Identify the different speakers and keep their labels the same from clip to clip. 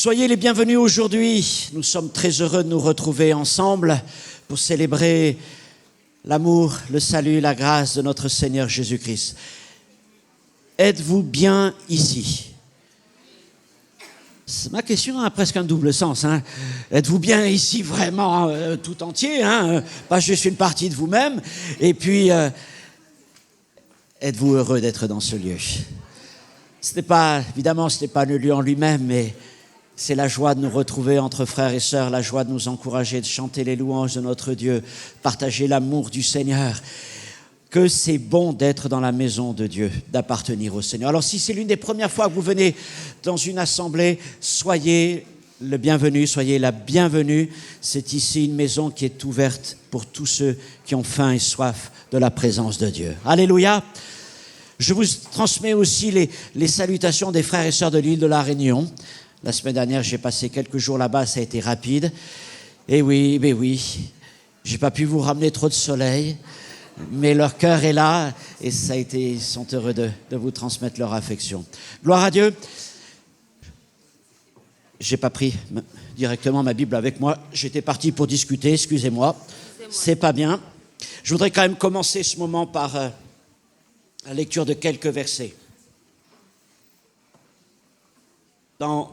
Speaker 1: Soyez les bienvenus aujourd'hui. Nous sommes très heureux de nous retrouver ensemble pour célébrer l'amour, le salut, la grâce de notre Seigneur Jésus-Christ. Êtes-vous bien ici? Ma question a presque un double sens. Êtes-vous bien ici vraiment tout entier, pas juste une partie de vous-même? Et puis, êtes-vous heureux d'être dans ce lieu? Évidemment, ce n'est pas le lieu en lui-même, mais c'est la joie de nous retrouver entre frères et sœurs, la joie de nous encourager, de chanter les louanges de notre Dieu, partager l'amour du Seigneur. Que c'est bon d'être dans la maison de Dieu, d'appartenir au Seigneur. Alors si c'est l'une des premières fois que vous venez dans une assemblée, soyez le bienvenu, soyez la bienvenue. C'est ici une maison qui est ouverte pour tous ceux qui ont faim et soif de la présence de Dieu. Alléluia! Je vous transmets aussi les salutations des frères et sœurs de l'île de la Réunion. La semaine dernière, j'ai passé quelques jours là-bas, ça a été rapide. Et oui, j'ai pas pu vous ramener trop de soleil, mais leur cœur est là et ils sont heureux de vous transmettre leur affection. Gloire à Dieu. J'ai pas pris directement ma Bible avec moi. J'étais parti pour discuter, excusez-moi. C'est pas bien. Je voudrais quand même commencer ce moment par la lecture de quelques versets. Dans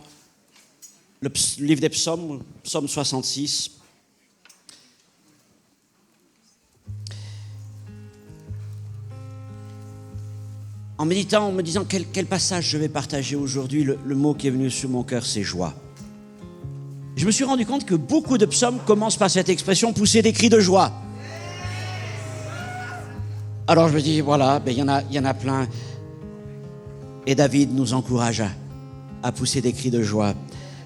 Speaker 1: le livre des psaumes, psaume 66, en méditant, en me disant quel passage je vais partager aujourd'hui, le mot qui est venu sur mon cœur, c'est joie. Je me suis rendu compte que beaucoup de psaumes commencent par cette expression, pousser des cris de joie. Alors je me dis, voilà, il y en a plein. Et David nous encourage à pousser des cris de joie.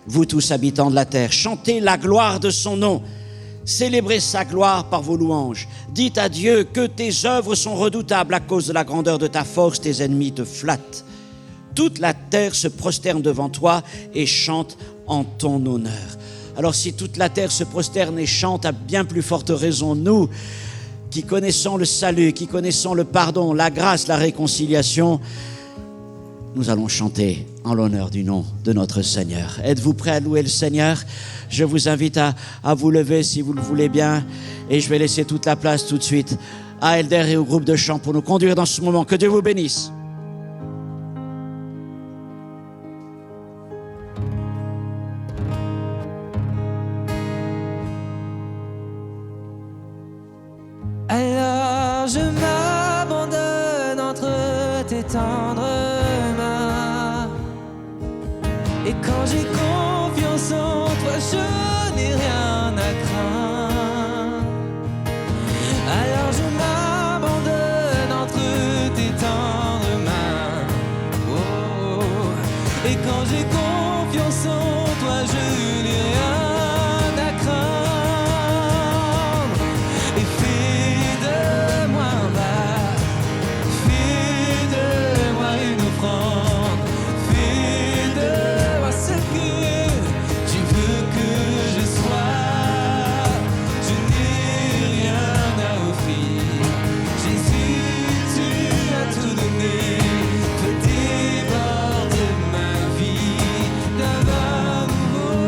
Speaker 1: Vous tous habitants de la terre, chantez la gloire de son nom. Célébrez sa gloire par vos louanges. Dites à Dieu que tes œuvres sont redoutables à cause de la grandeur de ta force. Tes ennemis te flattent. Toute la terre se prosterne devant toi et chante en ton honneur. Alors si toute la terre se prosterne et chante, à bien plus forte raison, nous qui connaissons le salut, qui connaissons le pardon, la grâce, la réconciliation, nous allons chanter en l'honneur du nom de notre Seigneur. Êtes-vous prêts à louer le Seigneur? Je vous invite à vous lever si vous le voulez bien. Et je vais laisser toute la place tout de suite à Elder et au groupe de chant pour nous conduire dans ce moment. Que Dieu vous bénisse.
Speaker 2: Alors je m'abandonne entre tes tendres mains. Et quand j'ai confiance en toi, je n'ai rien à craindre. Alors je m'abandonne entre tes tendres mains. Oh, oh. Et quand j'ai confiance en toi, je n'ai rien à craindre. Et fais de moi un vase, fais de moi une offrande, fais de moi ce que tu veux que je sois. Je n'ai rien à offrir. Jésus, tu as tout donné. Fais déborder ma vie d'un vin nouveau.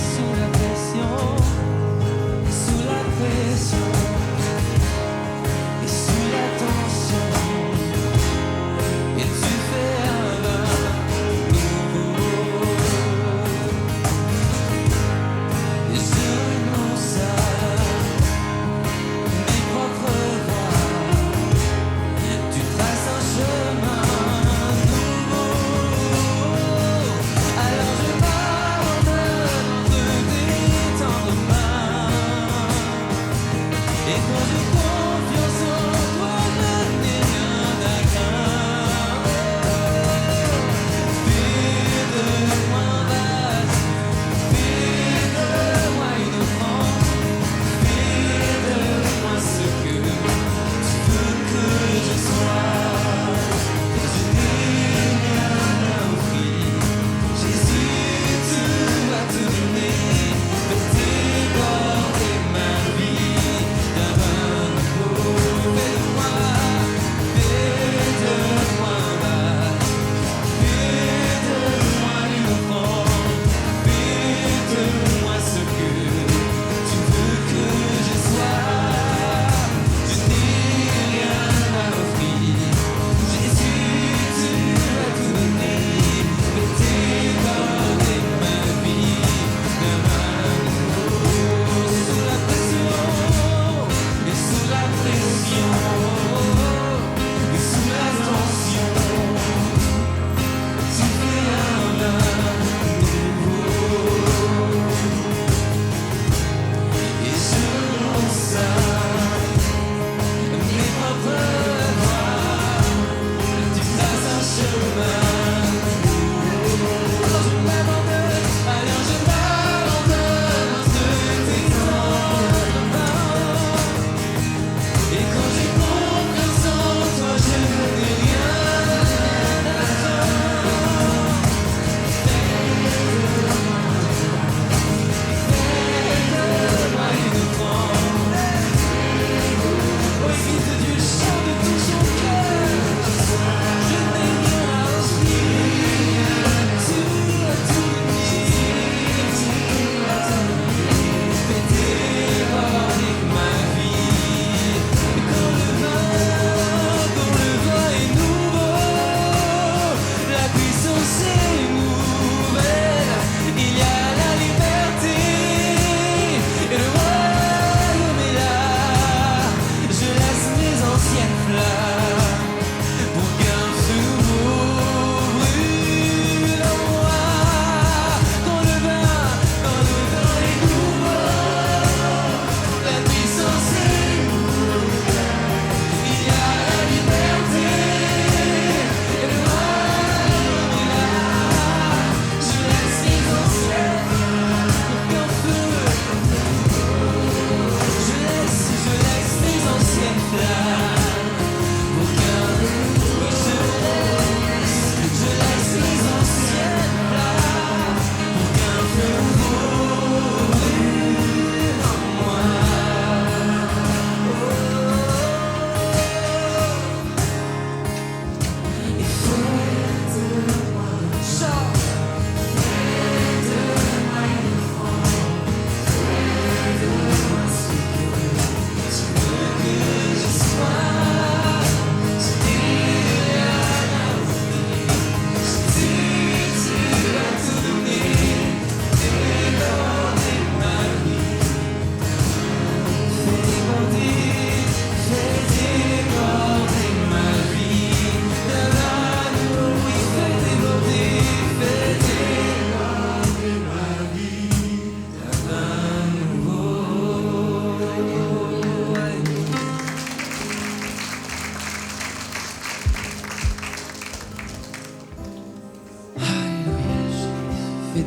Speaker 2: Sous la pression, et sous la tension, et tu fais un vin nouveau. Et je renonce à mes propres voies. Tu traces un chemin nouveau. Alors je m'abandonne entre tes tendres mains. Et quand j'ai confiance en toi, je n'ai rien à craindre. Fais de moi un vase, fais de moi une offrande, fais de moi ce que tu veux que je sois. Je n'ai rien à offrir. Jésus, tu as tout donné.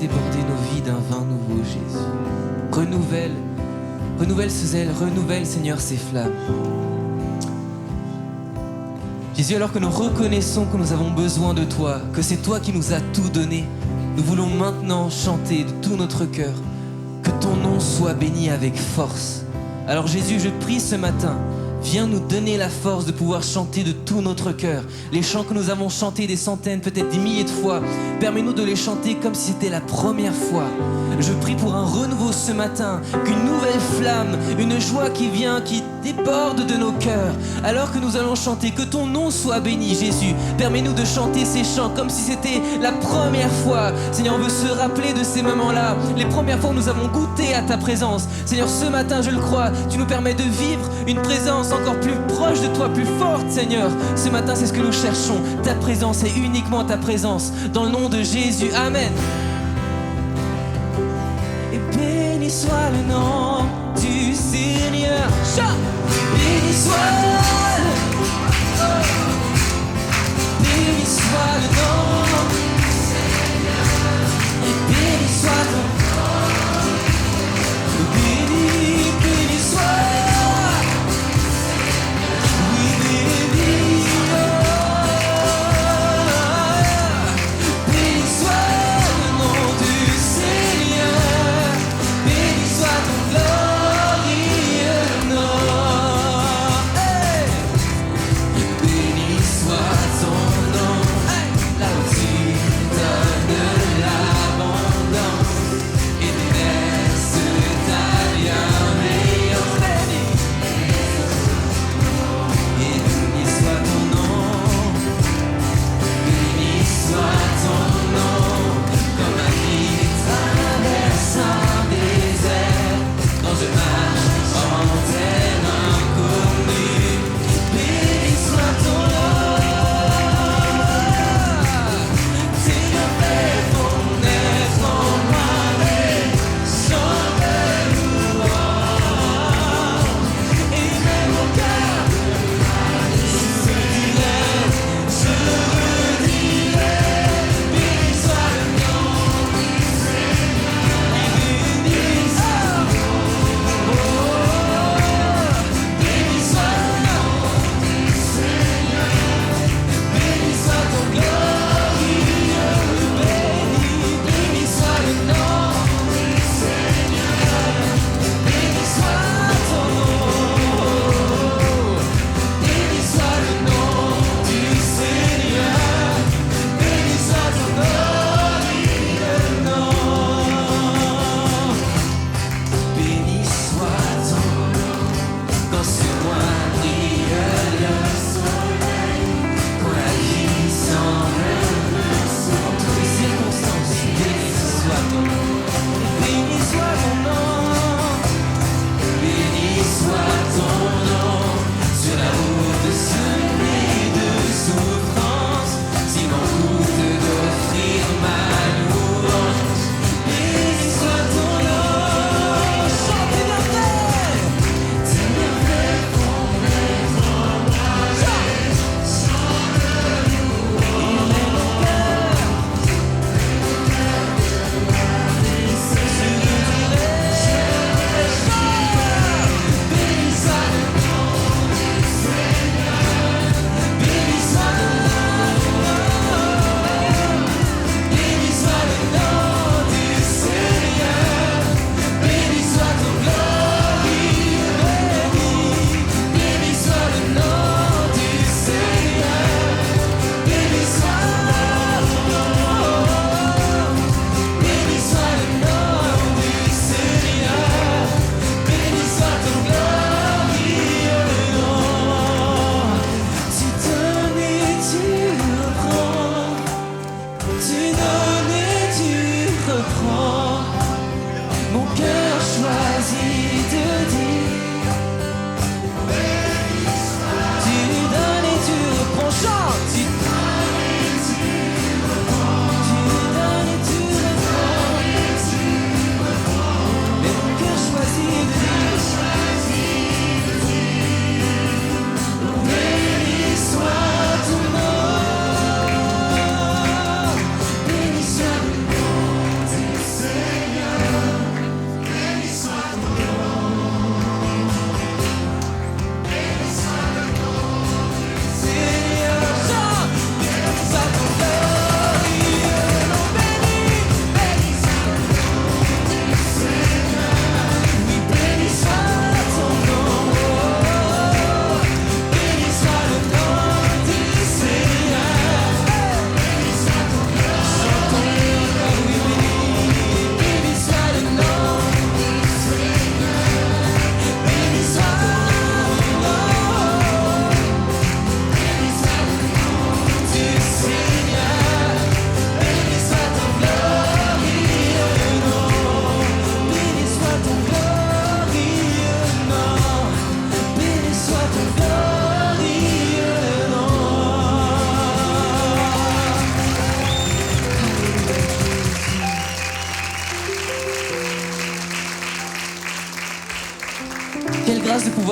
Speaker 2: déborder nos vies d'un vin nouveau, Jésus. Renouvelle ce zèle, renouvelle, Seigneur, ces flammes. Jésus, alors que nous reconnaissons que nous avons besoin de toi, que c'est toi qui nous as tout donné, nous voulons maintenant chanter de tout notre cœur que ton nom soit béni avec force. Alors Jésus, je prie ce matin, viens nous donner la force de pouvoir chanter de tout notre cœur. Les chants que nous avons chantés des centaines, peut-être des milliers de fois, permets-nous de les chanter comme si c'était la première fois. Je prie pour un renouveau ce matin, qu'une nouvelle flamme, une joie qui vient, qui déborde de nos cœurs. Alors que nous allons chanter, que ton nom soit béni, Jésus. Permets-nous de chanter ces chants comme si c'était la première fois. Seigneur, on veut se rappeler de ces moments-là, les premières fois où nous avons goûté à ta présence. Seigneur, ce matin, je le crois, tu nous permets de vivre une présence encore plus proche de toi, plus forte, Seigneur. Ce matin, c'est ce que nous cherchons, ta présence et uniquement ta présence. Dans le nom de Jésus, Amen. Et béni soit le nom du Seigneur. Chant. Béni soit béni soit le nom du Seigneur. Et béni soit ton nom. Béni, béni soit. Oui, béni. Béni soit le nom du Seigneur. Béni soit ton glorieux nom.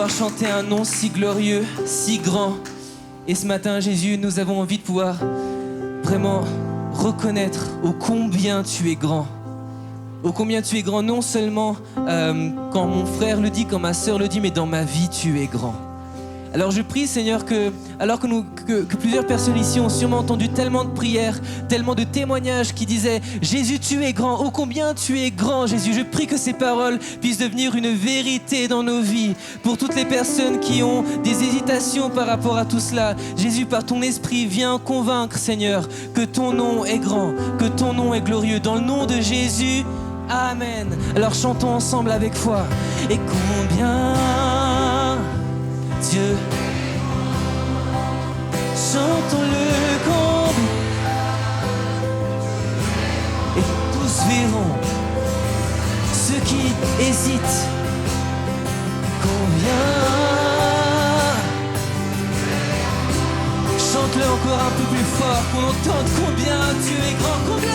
Speaker 2: pouvoir chanter un nom si glorieux, si grand. Et ce matin, Jésus, nous avons envie de pouvoir vraiment reconnaître ô combien tu es grand. Ô combien tu es grand, non seulement quand mon frère le dit, quand ma sœur le dit, mais dans ma vie, tu es grand. Alors je prie, Seigneur, que plusieurs personnes ici ont sûrement entendu tellement de prières, tellement de témoignages qui disaient « Jésus, tu es grand, ô combien tu es grand, Jésus !» Je prie que ces paroles puissent devenir une vérité dans nos vies. Pour toutes les personnes qui ont des hésitations par rapport à tout cela, Jésus, par ton esprit, viens convaincre, Seigneur, que ton nom est grand, que ton nom est glorieux. Dans le nom de Jésus, Amen. Alors chantons ensemble avec foi. Et combien Dieu, chantons-le combien, et tous verront, ceux qui hésitent, combien. Chante-le encore un peu plus fort, qu'on entende combien tu es grand, combien.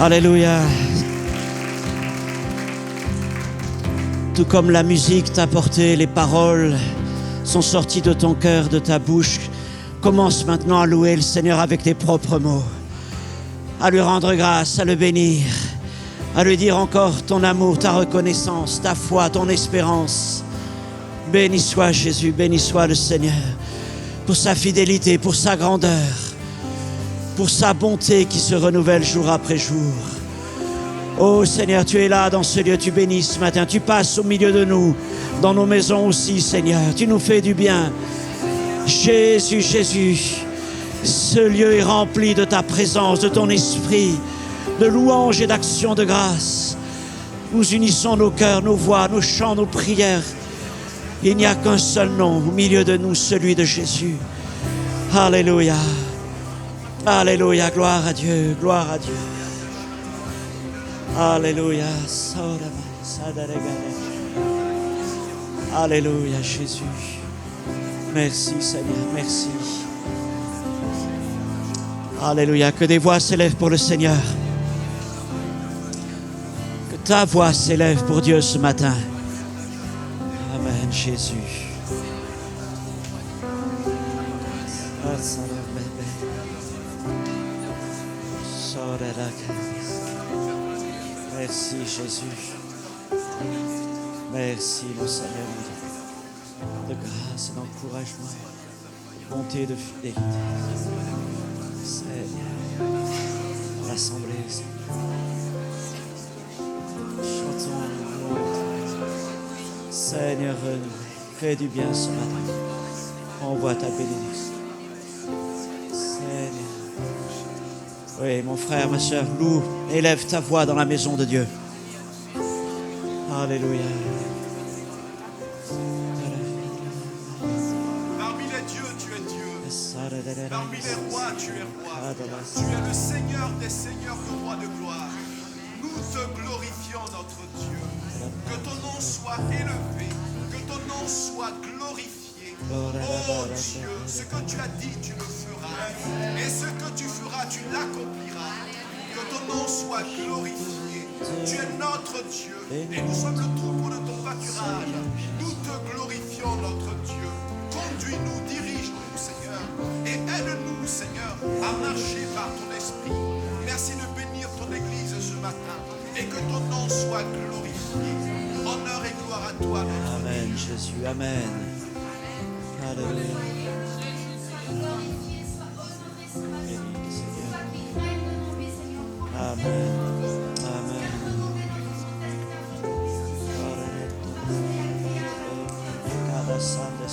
Speaker 1: Alléluia. Tout comme la musique t'a porté, les paroles sont sorties de ton cœur, de ta bouche. Commence maintenant à louer le Seigneur avec tes propres mots, à lui rendre grâce, à le bénir, à lui dire encore ton amour, ta reconnaissance, ta foi, ton espérance. Béni soit Jésus, béni soit le Seigneur pour sa fidélité, pour sa grandeur, pour sa bonté qui se renouvelle jour après jour. Oh Seigneur, tu es là dans ce lieu, tu bénis ce matin, tu passes au milieu de nous, dans nos maisons aussi Seigneur, tu nous fais du bien. Jésus, Jésus, ce lieu est rempli de ta présence, de ton esprit, de louanges et d'actions de grâce. Nous unissons nos cœurs, nos voix, nos chants, nos prières. Il n'y a qu'un seul nom au milieu de nous, celui de Jésus. Alléluia. Alléluia, gloire à Dieu, gloire à Dieu. Alléluia. Alléluia, Jésus. Merci, Seigneur, merci. Alléluia. Que des voix s'élèvent pour le Seigneur. Que ta voix s'élève pour Dieu ce matin. Amen, Jésus. Merci, Jésus. Merci, mon Seigneur, de grâce et d'encouragement, de bonté et de fidélité. Seigneur, l'assemblée, chantons, Seigneur, fais du bien ce matin. Envoie ta bénédiction. Seigneur. Oui, mon frère, ma soeur, loue, élève ta voix dans la maison de Dieu. Alléluia.
Speaker 3: Parmi les dieux, tu es Dieu. Parmi les rois, tu es roi. Tu es le Seigneur des seigneurs, le roi de gloire. Nous te glorifions, notre Dieu. Que ton nom soit élevé, que ton nom soit glorifié. Oh Dieu, ce que tu as dit, tu le feras. Et ce que tu feras, tu l'accompliras. Que ton nom soit glorifié. Tu es notre Dieu et nous sommes le troupeau de ton pâturage. Nous te glorifions, notre Dieu. Conduis-nous, dirige-nous, Seigneur. Et aide-nous, Seigneur, à marcher par ton esprit. Merci de bénir ton Église ce matin. Et que ton nom soit glorifié. Honneur et gloire à toi, notre Dieu.
Speaker 1: Amen, Jésus, amen. Alléluia. Amen. Amen. Cada santa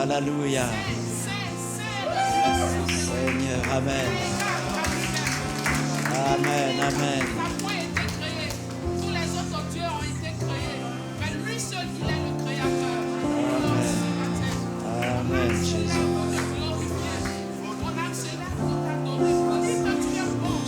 Speaker 1: Alléluia. Seigneur, amen. Amen, amen.
Speaker 4: La foi a été créée. Tous les autres dieux ont été créés. Mais lui seul, il est le créateur.
Speaker 1: Amen, Jésus.
Speaker 4: Mon âme se lève pour t'adorer. Pour dire que tu es bon.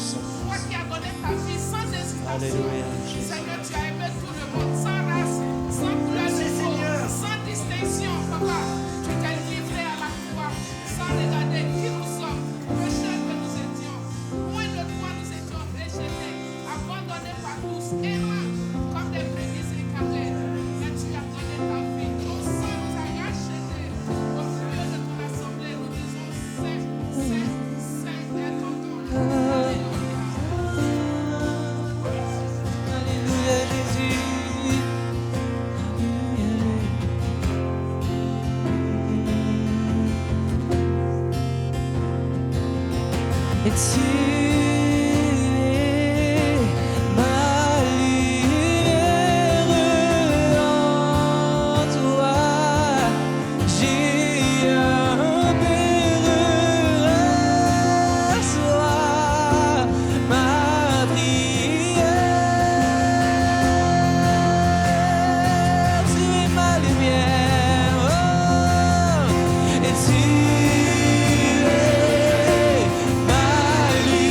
Speaker 4: Toi qui as donné ta vie sans hésitation.
Speaker 1: Alléluia, Jésus.
Speaker 4: Seigneur, tu as aimé tout le monde, sans race, sans couleur de peau, sans distinction, papa. Tu t'es livré à la croix, sans regarder qui nous sommes, pécheurs que nous étions.
Speaker 2: Et tu es ma lumière en toi. J'ai un Père, sois ma prière. Tu es ma lumière, oh, et tu es ma lumière.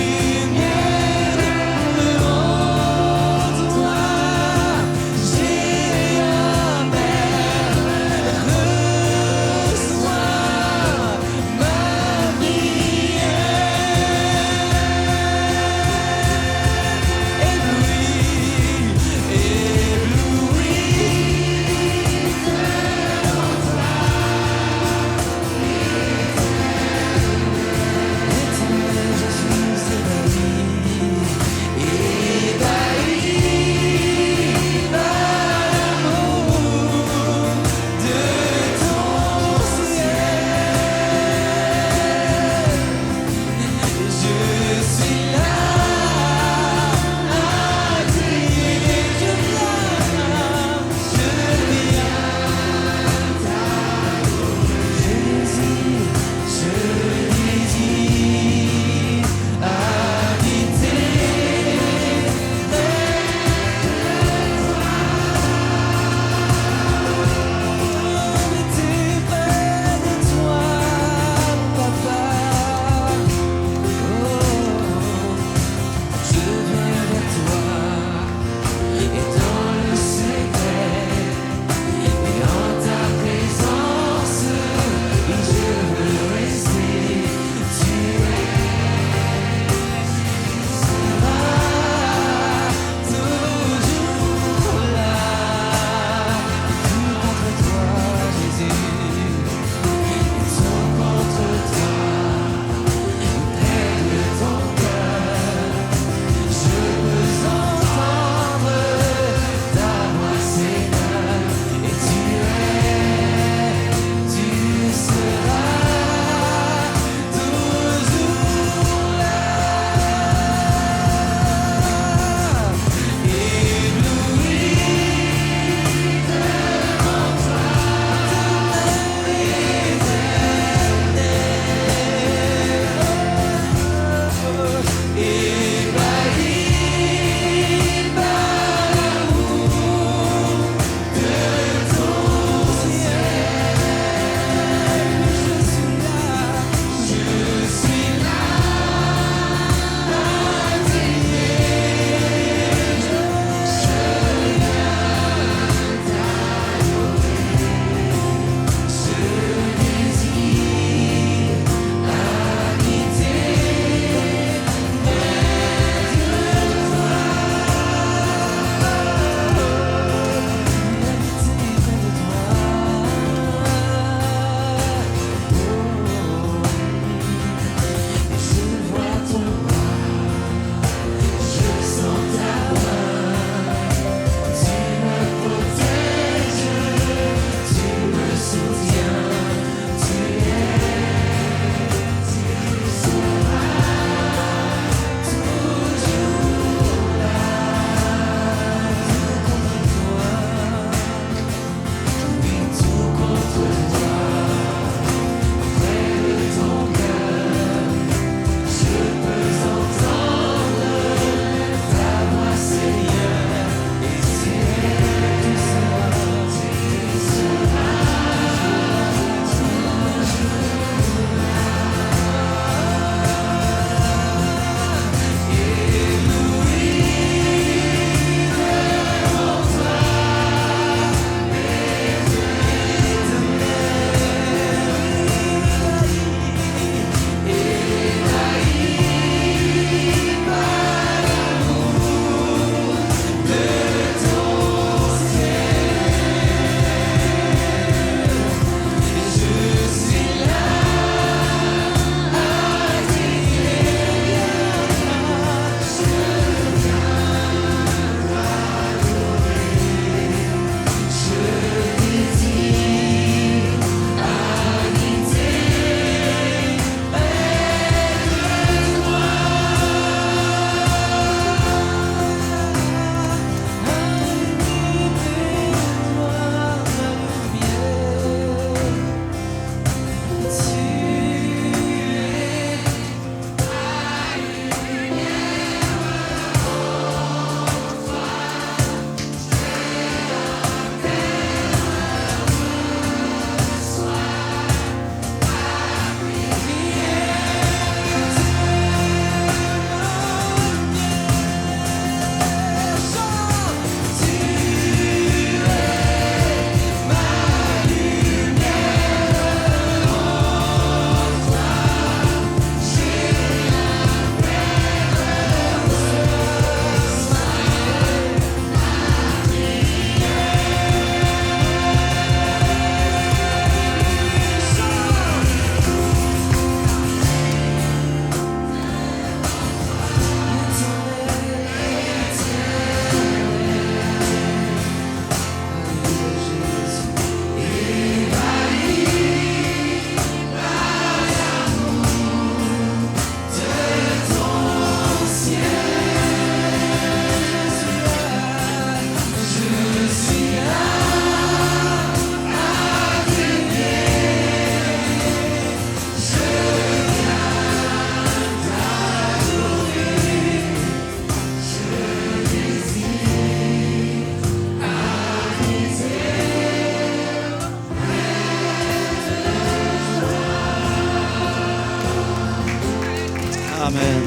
Speaker 1: Amen.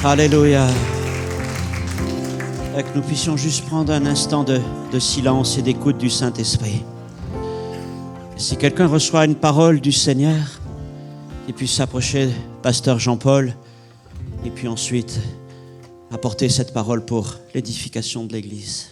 Speaker 1: Alléluia. Et que nous puissions juste prendre un instant de silence et d'écoute du Saint-Esprit. Si quelqu'un reçoit une parole du Seigneur, qu'il puisse s'approcher de Pasteur Jean-Paul et puis ensuite apporter cette parole pour l'édification de l'Église.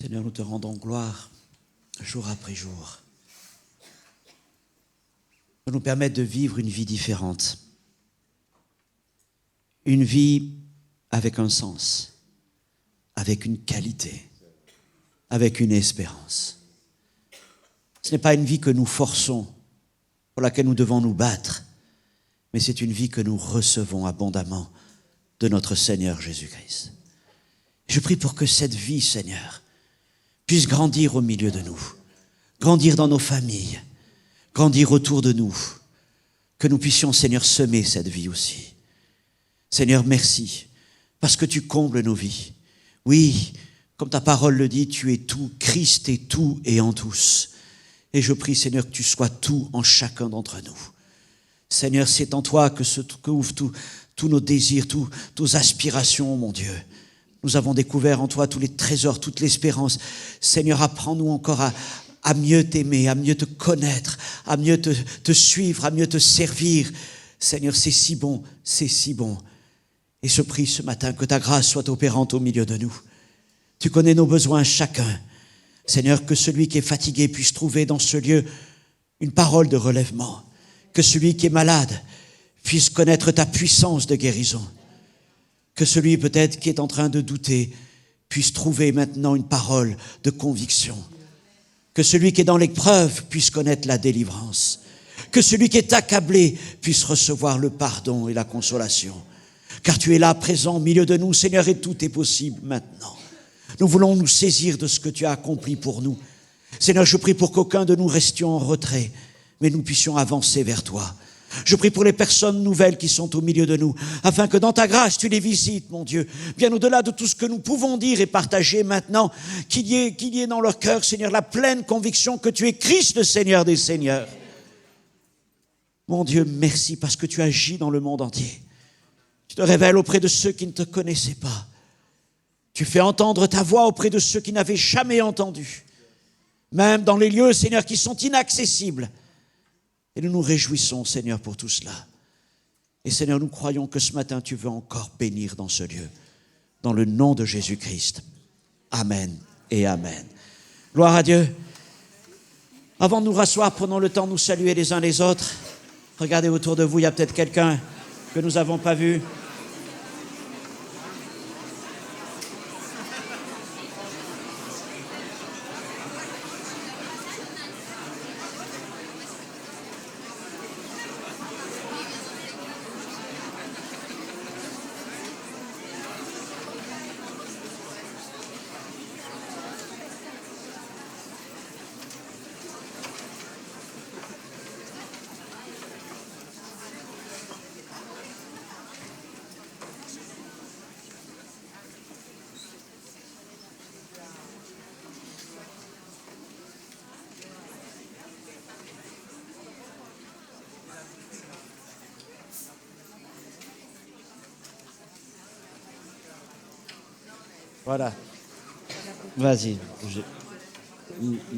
Speaker 1: Seigneur, nous te rendons gloire jour après jour. Pour nous permettre de vivre une vie différente. Une vie avec un sens, avec une qualité, avec une espérance. Ce n'est pas une vie que nous forçons, pour laquelle nous devons nous battre, mais c'est une vie que nous recevons abondamment de notre Seigneur Jésus-Christ. Je prie pour que cette vie, Seigneur, puisse grandir au milieu de nous, grandir dans nos familles, grandir autour de nous, que nous puissions, Seigneur, semer cette vie aussi. Seigneur, merci, parce que tu combles nos vies. Oui, comme ta parole le dit, tu es tout, Christ est tout et en tous. Et je prie, Seigneur, que tu sois tout en chacun d'entre nous. Seigneur, c'est en toi que se trouvent tous nos désirs, toutes nos aspirations, mon Dieu. Nous avons découvert en toi tous les trésors, toute l'espérance. Seigneur, apprends-nous encore à mieux t'aimer, à mieux te connaître, à mieux te suivre, à mieux te servir. Seigneur, c'est si bon, c'est si bon. Et je prie ce matin que ta grâce soit opérante au milieu de nous. Tu connais nos besoins chacun. Seigneur, que celui qui est fatigué puisse trouver dans ce lieu une parole de relèvement. Que celui qui est malade puisse connaître ta puissance de guérison. Que celui peut-être qui est en train de douter puisse trouver maintenant une parole de conviction. Que celui qui est dans l'épreuve puisse connaître la délivrance. Que celui qui est accablé puisse recevoir le pardon et la consolation. Car tu es là, présent au milieu de nous, Seigneur, et tout est possible maintenant. Nous voulons nous saisir de ce que tu as accompli pour nous. Seigneur, je prie pour qu'aucun de nous restions en retrait, mais nous puissions avancer vers toi. Je prie pour les personnes nouvelles qui sont au milieu de nous, afin que dans ta grâce, tu les visites, mon Dieu, bien au-delà de tout ce que nous pouvons dire et partager maintenant, qu'il y ait dans leur cœur, Seigneur, la pleine conviction que tu es Christ, le Seigneur des Seigneurs. Mon Dieu, merci parce que tu agis dans le monde entier. Tu te révèles auprès de ceux qui ne te connaissaient pas. Tu fais entendre ta voix auprès de ceux qui n'avaient jamais entendu, même dans les lieux, Seigneur, qui sont inaccessibles. Et nous nous réjouissons, Seigneur, pour tout cela. Et Seigneur, nous croyons que ce matin, tu veux encore bénir dans ce lieu. Dans le nom de Jésus-Christ. Amen et Amen. Gloire à Dieu. Avant de nous rasseoir, prenons le temps de nous saluer les uns les autres. Regardez autour de vous, il y a peut-être quelqu'un que nous n'avons pas vu. Voilà. Vas-y.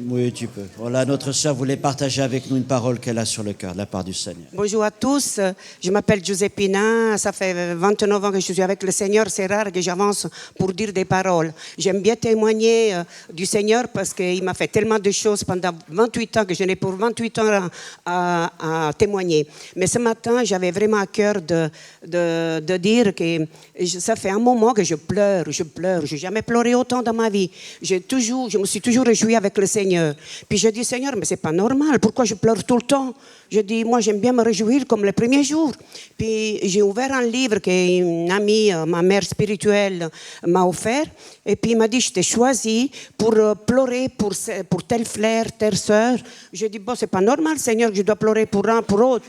Speaker 1: Oui, tu peux. Voilà, notre sœur voulait partager avec nous une parole qu'elle a sur le cœur, de la part du Seigneur.
Speaker 5: Bonjour à tous, je m'appelle Giuseppina, ça fait 29 ans que je suis avec le Seigneur, c'est rare que j'avance pour dire des paroles. J'aime bien témoigner du Seigneur parce qu'il m'a fait tellement de choses pendant 28 ans que je n'ai pour 28 ans à témoigner. Mais ce matin, j'avais vraiment à cœur de dire que ça fait un moment que je pleure, je n'ai jamais pleuré autant dans ma vie. Je me suis toujours réjouie avec avec le Seigneur. Puis je dis, Seigneur, mais c'est pas normal, pourquoi je pleure tout le temps? Je dis, moi j'aime bien me réjouir comme les premiers jours. Puis j'ai ouvert un livre qu'une amie, ma mère spirituelle, m'a offert. Et puis il m'a dit, je t'ai choisi pour pleurer pour tel frère, telle sœur. Je dis, bon, c'est pas normal, Seigneur, que je dois pleurer pour un, pour l'autre.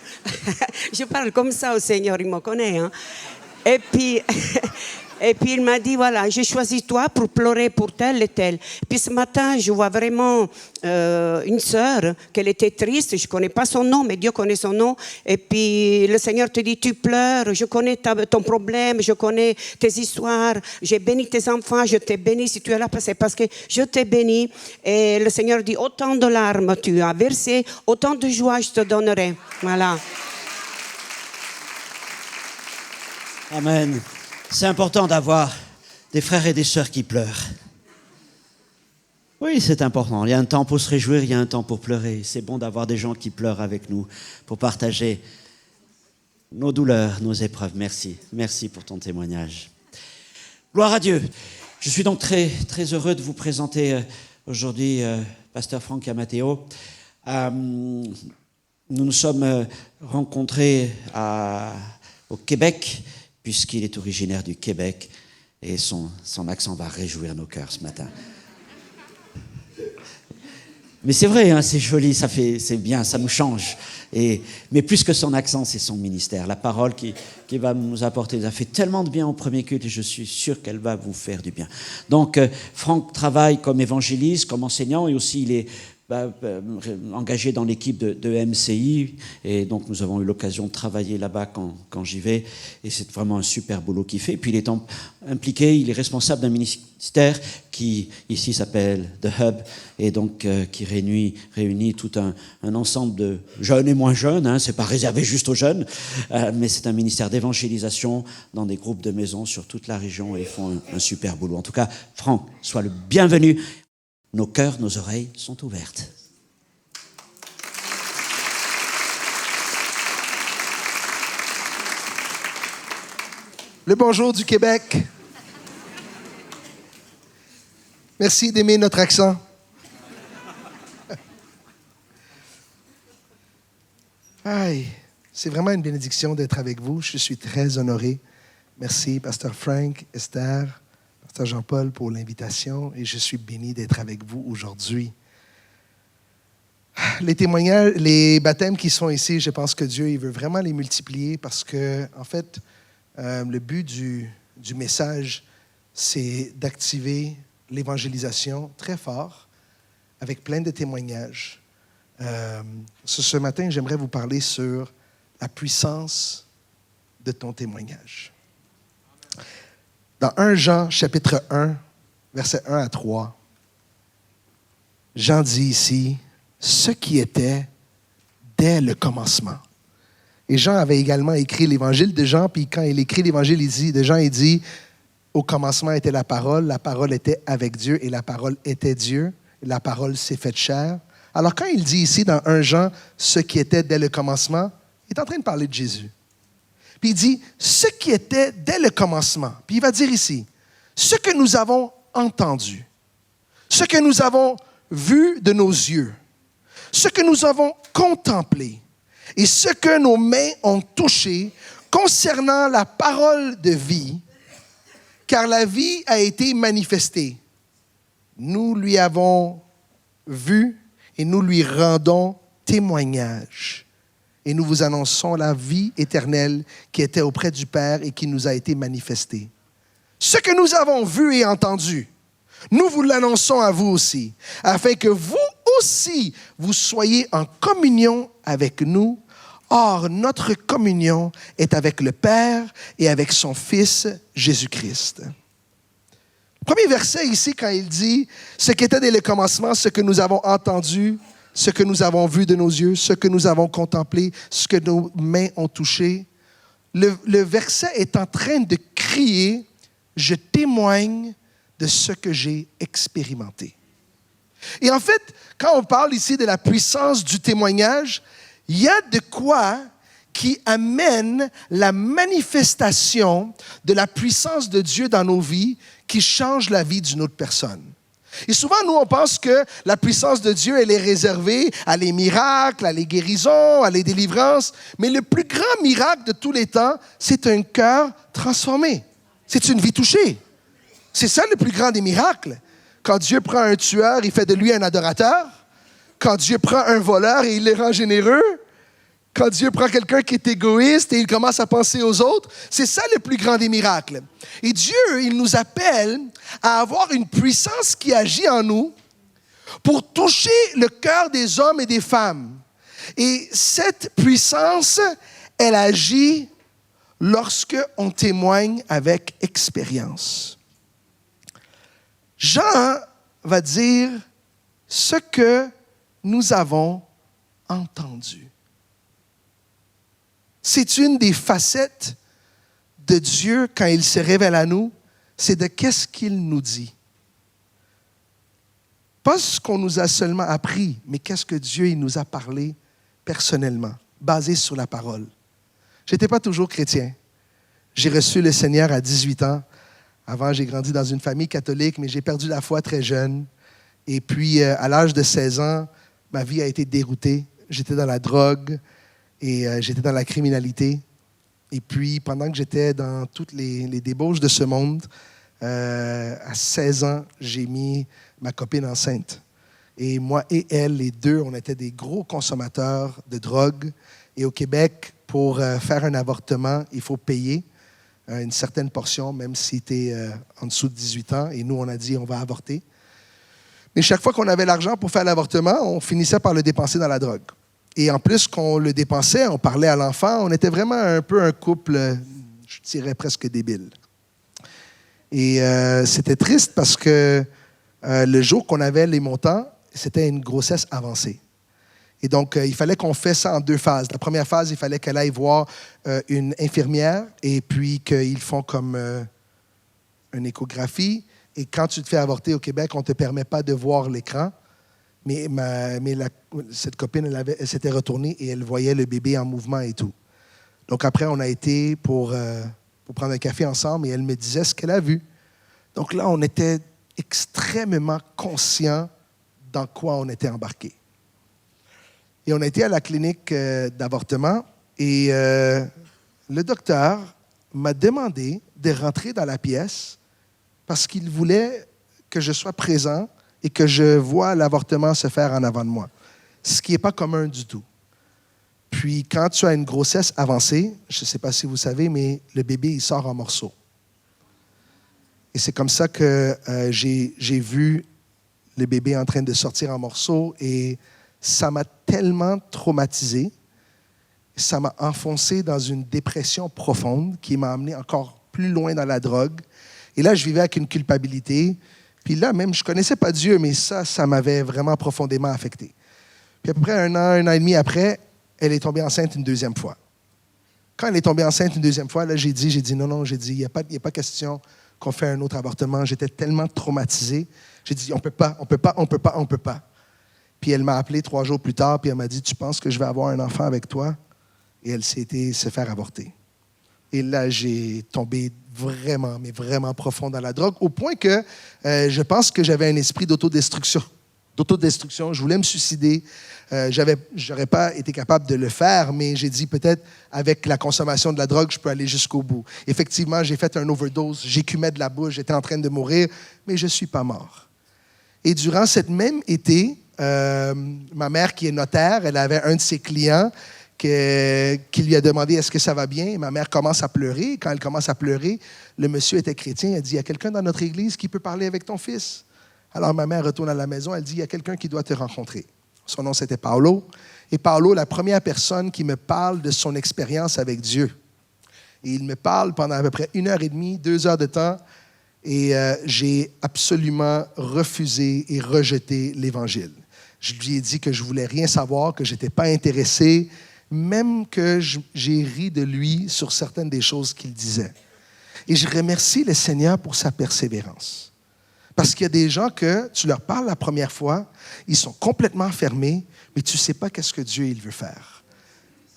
Speaker 5: Je parle comme ça au Seigneur, il me connaît. Hein? Et puis... Et puis il m'a dit, voilà, j'ai choisi toi pour pleurer pour tel et tel. Puis ce matin, je vois vraiment une sœur, qu'elle était triste, je ne connais pas son nom, mais Dieu connaît son nom. Et puis le Seigneur te dit, tu pleures, je connais ton problème, je connais tes histoires, j'ai béni tes enfants, je t'ai béni si tu es là, c'est parce que je t'ai béni. Et le Seigneur dit, autant de larmes tu as versé, autant de joie je te donnerai. Voilà.
Speaker 1: Amen. C'est important d'avoir des frères et des sœurs qui pleurent. Oui, c'est important. Il y a un temps pour se réjouir, il y a un temps pour pleurer. C'est bon d'avoir des gens qui pleurent avec nous pour partager nos douleurs, nos épreuves. Merci. Merci pour ton témoignage. Gloire à Dieu. Je suis donc très, très heureux de vous présenter aujourd'hui Pasteur Franck Amateo. Nous nous sommes rencontrés au Québec, puisqu'il est originaire du Québec, et son accent va réjouir nos cœurs ce matin. Mais c'est vrai, hein, c'est joli, c'est bien, ça nous change. Mais plus que son accent, c'est son ministère. La parole qui va nous apporter, ça fait tellement de bien au premier culte, et je suis sûr qu'elle va vous faire du bien. Donc, Franck travaille comme évangéliste, comme enseignant, et aussi il est engagé dans l'équipe de MCI, et donc nous avons eu l'occasion de travailler là-bas quand j'y vais, et c'est vraiment un super boulot qu'il fait. Et puis il est impliqué, il est responsable d'un ministère qui ici s'appelle The Hub, et donc qui réunit tout un ensemble de jeunes et moins jeunes, hein, c'est pas réservé juste aux jeunes, mais c'est un ministère d'évangélisation dans des groupes de maisons sur toute la région, et ils font un super boulot. En tout cas, Franck, sois le bienvenu. Nos cœurs, nos oreilles sont ouvertes.
Speaker 6: Le bonjour du Québec. Merci d'aimer notre accent. Aïe, c'est vraiment une bénédiction d'être avec vous. Je suis très honoré. Merci, Pasteur Frank, Esther, Pasteur Jean-Paul pour l'invitation, et je suis béni d'être avec vous aujourd'hui. Les témoignages, les baptêmes qui sont ici, je pense que Dieu il veut vraiment les multiplier parce que, en fait, le but du message, c'est d'activer l'évangélisation très fort avec plein de témoignages. Ce matin, j'aimerais vous parler sur la puissance de ton témoignage. Dans 1 Jean, chapitre 1, versets 1 à 3, Jean dit ici, « Ce qui était dès le commencement ». Et Jean avait également écrit l'évangile de Jean, puis quand il écrit l'évangile de Jean, il dit, « Au commencement était la parole était avec Dieu, et la parole était Dieu, et la parole s'est faite chair. » Alors quand il dit ici dans 1 Jean, « Ce qui était dès le commencement », il est en train de parler de Jésus. Puis il dit, ce qui était dès le commencement. Puis il va dire ici, ce que nous avons entendu, ce que nous avons vu de nos yeux, ce que nous avons contemplé et ce que nos mains ont touché concernant la parole de vie, car la vie a été manifestée. Nous lui avons vu et nous lui rendons témoignage. Et nous vous annonçons la vie éternelle qui était auprès du Père et qui nous a été manifestée. Ce que nous avons vu et entendu, nous vous l'annonçons à vous aussi, afin que vous aussi, vous soyez en communion avec nous. Or, notre communion est avec le Père et avec son Fils Jésus-Christ. Le premier verset ici, quand il dit « Ce qui était dès le commencement, ce que nous avons entendu, ce que nous avons vu de nos yeux, ce que nous avons contemplé, ce que nos mains ont touché. » Le verset est en train de crier « Je témoigne de ce que j'ai expérimenté. » Et en fait, quand on parle ici de la puissance du témoignage, il y a de quoi qui amène la manifestation de la puissance de Dieu dans nos vies qui change la vie d'une autre personne. Et souvent, nous, on pense que la puissance de Dieu, elle est réservée à les miracles, à les guérisons, à les délivrances. Mais le plus grand miracle de tous les temps, c'est un cœur transformé. C'est une vie touchée. C'est ça le plus grand des miracles. Quand Dieu prend un tueur, il fait de lui un adorateur. Quand Dieu prend un voleur et il les rend généreux. Quand Dieu prend quelqu'un qui est égoïste et il commence à penser aux autres, c'est ça le plus grand des miracles. Et Dieu, il nous appelle à avoir une puissance qui agit en nous pour toucher le cœur des hommes et des femmes. Et cette puissance, elle agit lorsque on témoigne avec expérience. Jean va dire ce que nous avons entendu. C'est une des facettes de Dieu quand il se révèle à nous, c'est de qu'est-ce qu'il nous dit. Pas ce qu'on nous a seulement appris, mais qu'est-ce que Dieu il nous a parlé personnellement, basé sur la parole. Je n'étais pas toujours chrétien. J'ai reçu le Seigneur à 18 ans. Avant, j'ai grandi dans une famille catholique, mais j'ai perdu la foi très jeune. Et puis, à l'âge de 16 ans, ma vie a été déroutée. J'étais dans la drogue et j'étais dans la criminalité. Et puis, pendant que j'étais dans toutes les débauches de ce monde, à 16 ans, j'ai mis ma copine enceinte. Et moi et elle, les deux, on était des gros consommateurs de drogue. Et au Québec, pour faire un avortement, il faut payer une certaine portion, même si tu es en dessous de 18 ans. Et nous, on a dit, on va avorter. Mais chaque fois qu'on avait l'argent pour faire l'avortement, on finissait par le dépenser dans la drogue. Et en plus qu'on le dépensait, on parlait à l'enfant. On était vraiment un peu un couple, je dirais presque débile. Et c'était triste parce que le jour qu'on avait les montants, c'était une grossesse avancée. Et donc, il fallait qu'on fasse ça en deux phases. La première phase, il fallait qu'elle aille voir une infirmière et puis qu'ils font comme une échographie. Et quand tu te fais avorter au Québec, on ne te permet pas de voir l'écran. Mais cette copine, elle s'était retournée et elle voyait le bébé en mouvement et tout. Donc après, on a été pour prendre un café ensemble et elle me disait ce qu'elle a vu. Donc là, on était extrêmement conscients dans quoi on était embarqué. Et on a été à la clinique d'avortement et le docteur m'a demandé de rentrer dans la pièce parce qu'il voulait que je sois présent et que je vois l'avortement se faire en avant de moi, ce qui n'est pas commun du tout. Puis, quand tu as une grossesse avancée, je ne sais pas si vous savez, mais le bébé, il sort en morceaux. Et c'est comme ça que j'ai vu le bébé en train de sortir en morceaux et ça m'a tellement traumatisé, ça m'a enfoncé dans une dépression profonde qui m'a amené encore plus loin dans la drogue. Et là, je vivais avec une culpabilité. Puis là, même, je ne connaissais pas Dieu, mais ça m'avait vraiment profondément affecté. Puis à peu près un an et demi après, elle est tombée enceinte une deuxième fois. Quand elle est tombée enceinte une deuxième fois, là, j'ai dit non, il n'y a pas question qu'on fait un autre avortement. J'étais tellement traumatisé. J'ai dit, on peut pas. Puis elle m'a appelé 3 jours plus tard, puis elle m'a dit, tu penses que je vais avoir un enfant avec toi? Et elle s'est été se faire avorter. Et là, j'ai tombé vraiment, mais vraiment profond dans la drogue, au point que je pense que j'avais un esprit d'autodestruction. Je voulais me suicider. J'aurais pas été capable de le faire, mais j'ai dit peut-être avec la consommation de la drogue, je peux aller jusqu'au bout. Effectivement, j'ai fait un overdose, j'écumais de la bouche, j'étais en train de mourir, mais je ne suis pas mort. Et durant cette même été, ma mère, qui est notaire, elle avait un de ses clients qui lui a demandé « Est-ce que ça va bien? » Et ma mère commence à pleurer. Quand elle commence à pleurer, le monsieur était chrétien. Elle dit « Il y a quelqu'un dans notre église qui peut parler avec ton fils? » Alors ma mère retourne à la maison. Elle dit « Il y a quelqu'un qui doit te rencontrer. » Son nom, c'était Paolo. Et Paolo, la première personne qui me parle de son expérience avec Dieu. Et il me parle pendant à peu près 1h30, 2 heures de temps. Et j'ai absolument refusé et rejeté l'Évangile. Je lui ai dit que je ne voulais rien savoir, que je n'étais pas intéressé, même que j'ai ri de lui sur certaines des choses qu'il disait. Et je remercie le Seigneur pour sa persévérance. Parce qu'il y a des gens que tu leur parles la première fois, ils sont complètement fermés, mais tu ne sais pas qu'est-ce que Dieu il veut faire.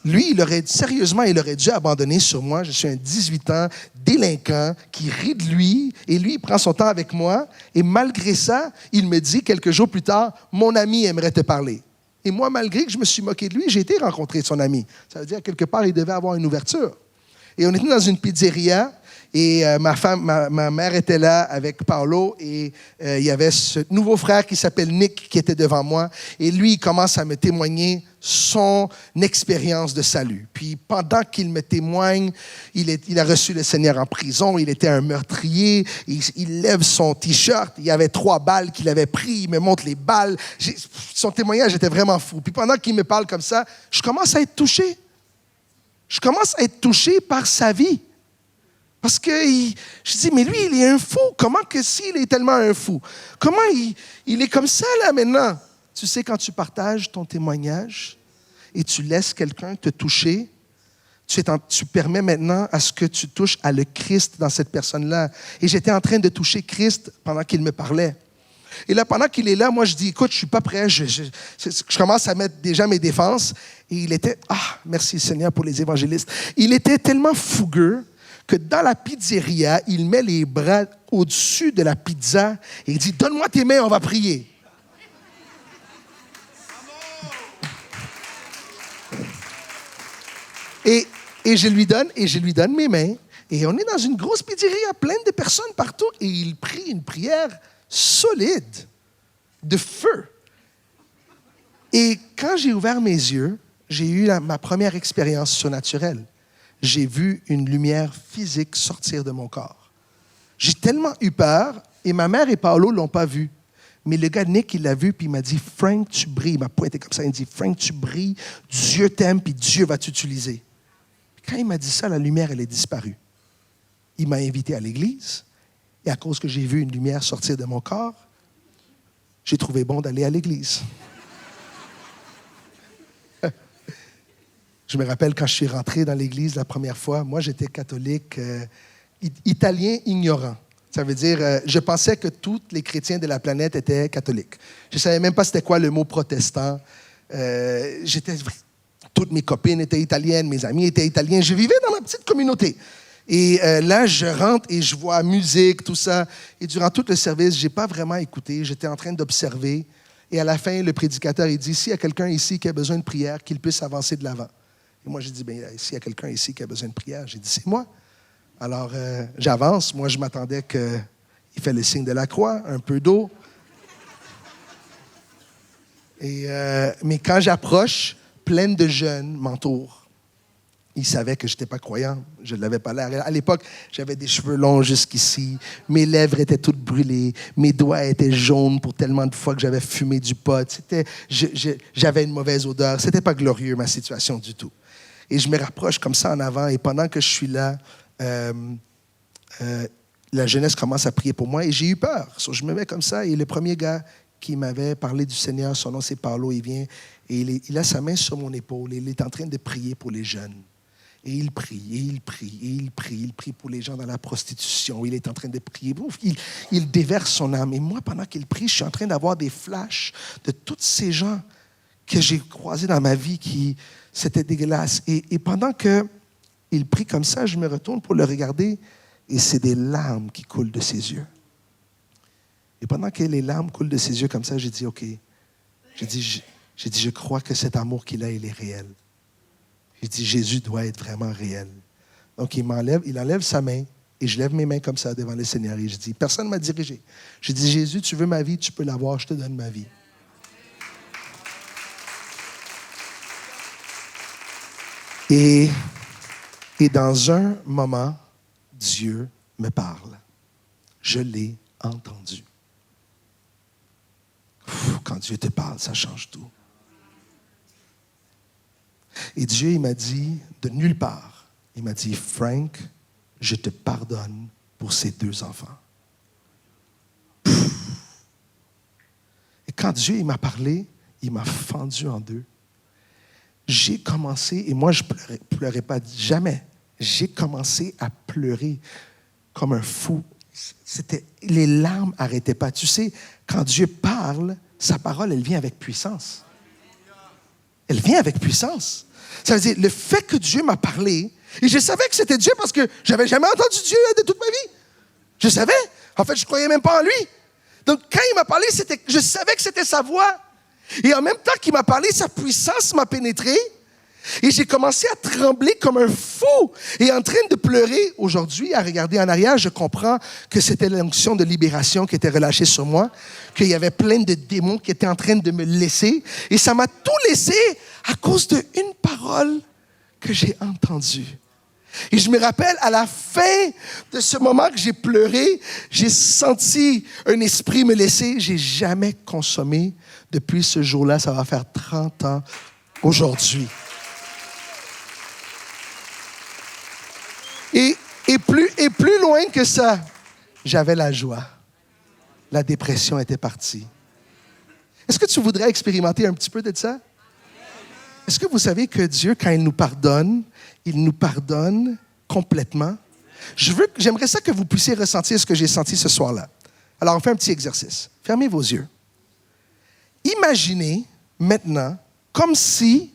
Speaker 6: Lui, il aurait dû abandonner sur moi. Je suis un 18 ans, délinquant, qui rit de lui, et lui, il prend son temps avec moi, et malgré ça, il me dit quelques jours plus tard, « Mon ami aimerait te parler. » Et moi, malgré que je me suis moqué de lui, j'ai été rencontrer son ami. Ça veut dire, quelque part, il devait avoir une ouverture. Et on était dans une pizzeria, et ma mère était là avec Paolo, et il y avait ce nouveau frère qui s'appelle Nick qui était devant moi. Et lui, il commence à me témoigner son expérience de salut. Puis pendant qu'il me témoigne, il a reçu le Seigneur en prison, il était un meurtrier, il lève son T-shirt, il y avait 3 balles qu'il avait pris, il me montre les balles. Son témoignage était vraiment fou. Puis pendant qu'il me parle comme ça, je commence à être touché. Je commence à être touché par sa vie. Parce que je dis, mais lui, il est un fou. Comment que s'il est tellement un fou? Comment il est comme ça, là, maintenant? Tu sais, quand tu partages ton témoignage et tu laisses quelqu'un te toucher, tu permets maintenant à ce que tu touches à le Christ dans cette personne-là. Et j'étais en train de toucher Christ pendant qu'il me parlait. Et là, pendant qu'il est là, moi, je dis, écoute, je suis pas prêt. Je commence à mettre déjà mes défenses. Et il était, merci Seigneur pour les évangélistes. Il était tellement fougueux que dans la pizzeria, il met les bras au-dessus de la pizza et il dit, donne-moi tes mains, on va prier. Et je lui donne mes mains. Et on est dans une grosse pizzeria, pleine de personnes partout. Et il prie une prière solide, de feu. Et quand j'ai ouvert mes yeux, j'ai eu ma première expérience surnaturelle. J'ai vu une lumière physique sortir de mon corps. J'ai tellement eu peur, et ma mère et Paolo ne l'ont pas vu. Mais le gars Nick, il l'a vu, puis il m'a dit, « Frank, tu brilles. » Il m'a pointé comme ça, il me dit, « Frank, tu brilles. Dieu t'aime, puis Dieu va t'utiliser. » Quand il m'a dit ça, la lumière, elle est disparue. Il m'a invité à l'église, et à cause que j'ai vu une lumière sortir de mon corps, j'ai trouvé bon d'aller à l'église. Je me rappelle quand je suis rentré dans l'église la première fois, moi j'étais catholique, italien ignorant. Ça veut dire, je pensais que tous les chrétiens de la planète étaient catholiques. Je ne savais même pas c'était quoi le mot protestant. Toutes mes copines étaient italiennes, mes amis étaient italiens. Je vivais dans ma petite communauté. Et là, je rentre et je vois musique, tout ça. Et durant tout le service, je n'ai pas vraiment écouté. J'étais en train d'observer. Et à la fin, le prédicateur, il dit, s'il y a quelqu'un ici qui a besoin de prière, qu'il puisse avancer de l'avant. Et moi, j'ai dit, bien, s'il y a quelqu'un ici qui a besoin de prière, j'ai dit, c'est moi. Alors, j'avance. Moi, je m'attendais qu'il fait le signe de la croix, un peu d'eau. Mais quand j'approche, plein de jeunes m'entourent. Ils savaient que je n'étais pas croyant. Je ne l'avais pas l'air. À l'époque, j'avais des cheveux longs jusqu'ici. Mes lèvres étaient toutes brûlées. Mes doigts étaient jaunes pour tellement de fois que j'avais fumé du pot. J'avais une mauvaise odeur. Ce n'était pas glorieux, ma situation, du tout. Et je me rapproche comme ça en avant. Et pendant que je suis là, la jeunesse commence à prier pour moi. Et j'ai eu peur. Je me mets comme ça. Et le premier gars qui m'avait parlé du Seigneur, son nom c'est Paolo, il vient et il a sa main sur mon épaule. Et il est en train de prier pour les jeunes. Et il prie, et il prie, et il prie. Il prie pour les gens dans la prostitution. Il est en train de prier. Il déverse son âme. Et moi, pendant qu'il prie, je suis en train d'avoir des flashs de tous ces gens que j'ai croisés dans ma vie qui... C'était dégueulasse. Et pendant qu'il prie comme ça, je me retourne pour le regarder et c'est des larmes qui coulent de ses yeux. Et pendant que les larmes coulent de ses yeux comme ça, j'ai dit, OK. J'ai dit, je crois que cet amour qu'il a, il est réel. J'ai dit, Jésus doit être vraiment réel. Donc, il enlève sa main et je lève mes mains comme ça devant le Seigneur. Et je dis, personne ne m'a dirigé. Je dis, Jésus, tu veux ma vie, tu peux l'avoir, je te donne ma vie. Et dans un moment, Dieu me parle. Je l'ai entendu. Quand Dieu te parle, ça change tout. Et Dieu, il m'a dit, de nulle part, il m'a dit, Frank, je te pardonne pour ces 2 enfants. Et quand Dieu, il m'a parlé, il m'a fendu en 2. J'ai commencé, et moi, je pleurais pas jamais. J'ai commencé à pleurer comme un fou. Les larmes n'arrêtaient pas. Tu sais, quand Dieu parle, sa parole, elle vient avec puissance. elle vient avec puissance. Ça veut dire, le fait que Dieu m'a parlé, et je savais que c'était Dieu parce que j'avais jamais entendu Dieu de toute ma vie. Je savais. En fait, je croyais même pas en lui. Donc, quand il m'a parlé, je savais que c'était sa voix. Et en même temps qu'il m'a parlé, sa puissance m'a pénétré. Et j'ai commencé à trembler comme un fou et en train de pleurer. Aujourd'hui, à regarder en arrière, je comprends que c'était l'onction de libération qui était relâchée sur moi, qu'il y avait plein de démons qui étaient en train de me laisser. Et ça m'a tout laissé à cause d'une parole que j'ai entendue. Et je me rappelle, à la fin de ce moment que j'ai pleuré, j'ai senti un esprit me laisser. J'ai jamais consommé depuis ce jour-là. Ça va faire 30 ans aujourd'hui. Et plus loin que ça, j'avais la joie. La dépression était partie. Est-ce que tu voudrais expérimenter un petit peu de ça? Est-ce que vous savez que Dieu, quand il nous pardonne complètement? J'aimerais ça que vous puissiez ressentir ce que j'ai senti ce soir-là. Alors, on fait un petit exercice. Fermez vos yeux. Imaginez maintenant comme si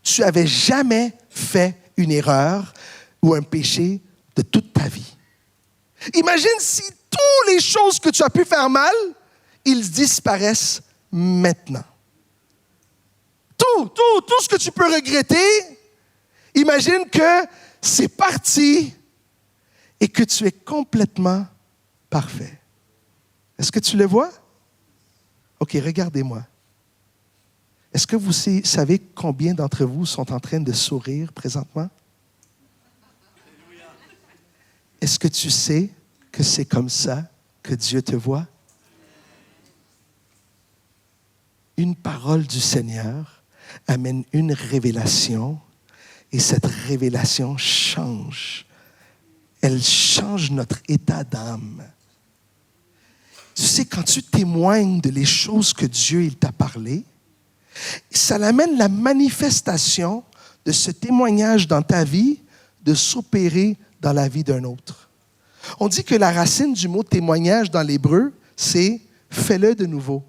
Speaker 6: tu n'avais jamais fait une erreur ou un péché de toute ta vie. Imagine si toutes les choses que tu as pu faire mal, ils disparaissent maintenant. Tout ce que tu peux regretter, imagine que c'est parti et que tu es complètement parfait. Est-ce que tu le vois? OK, regardez-moi. Est-ce que vous savez combien d'entre vous sont en train de sourire présentement? Est-ce que tu sais que c'est comme ça que Dieu te voit? Une parole du Seigneur amène une révélation et cette révélation change. Elle change notre état d'âme. Tu sais, quand tu témoignes de les choses que Dieu il t'a parlé, ça amène la manifestation de ce témoignage dans ta vie de s'opérer dans la vie d'un autre. On dit que la racine du mot témoignage dans l'hébreu, c'est « fais-le de nouveau ».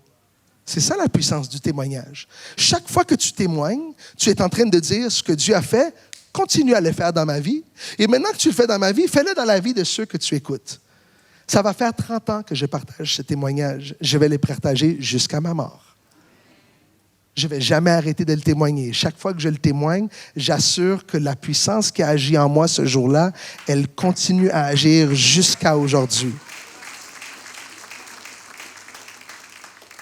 Speaker 6: C'est ça la puissance du témoignage. Chaque fois que tu témoignes, tu es en train de dire ce que Dieu a fait, continue à le faire dans ma vie. Et maintenant que tu le fais dans ma vie, fais-le dans la vie de ceux que tu écoutes. Ça va faire 30 ans que je partage ce témoignage. Je vais les partager jusqu'à ma mort. Je ne vais jamais arrêter de le témoigner. Chaque fois que je le témoigne, j'assure que la puissance qui a agi en moi ce jour-là, elle continue à agir jusqu'à aujourd'hui.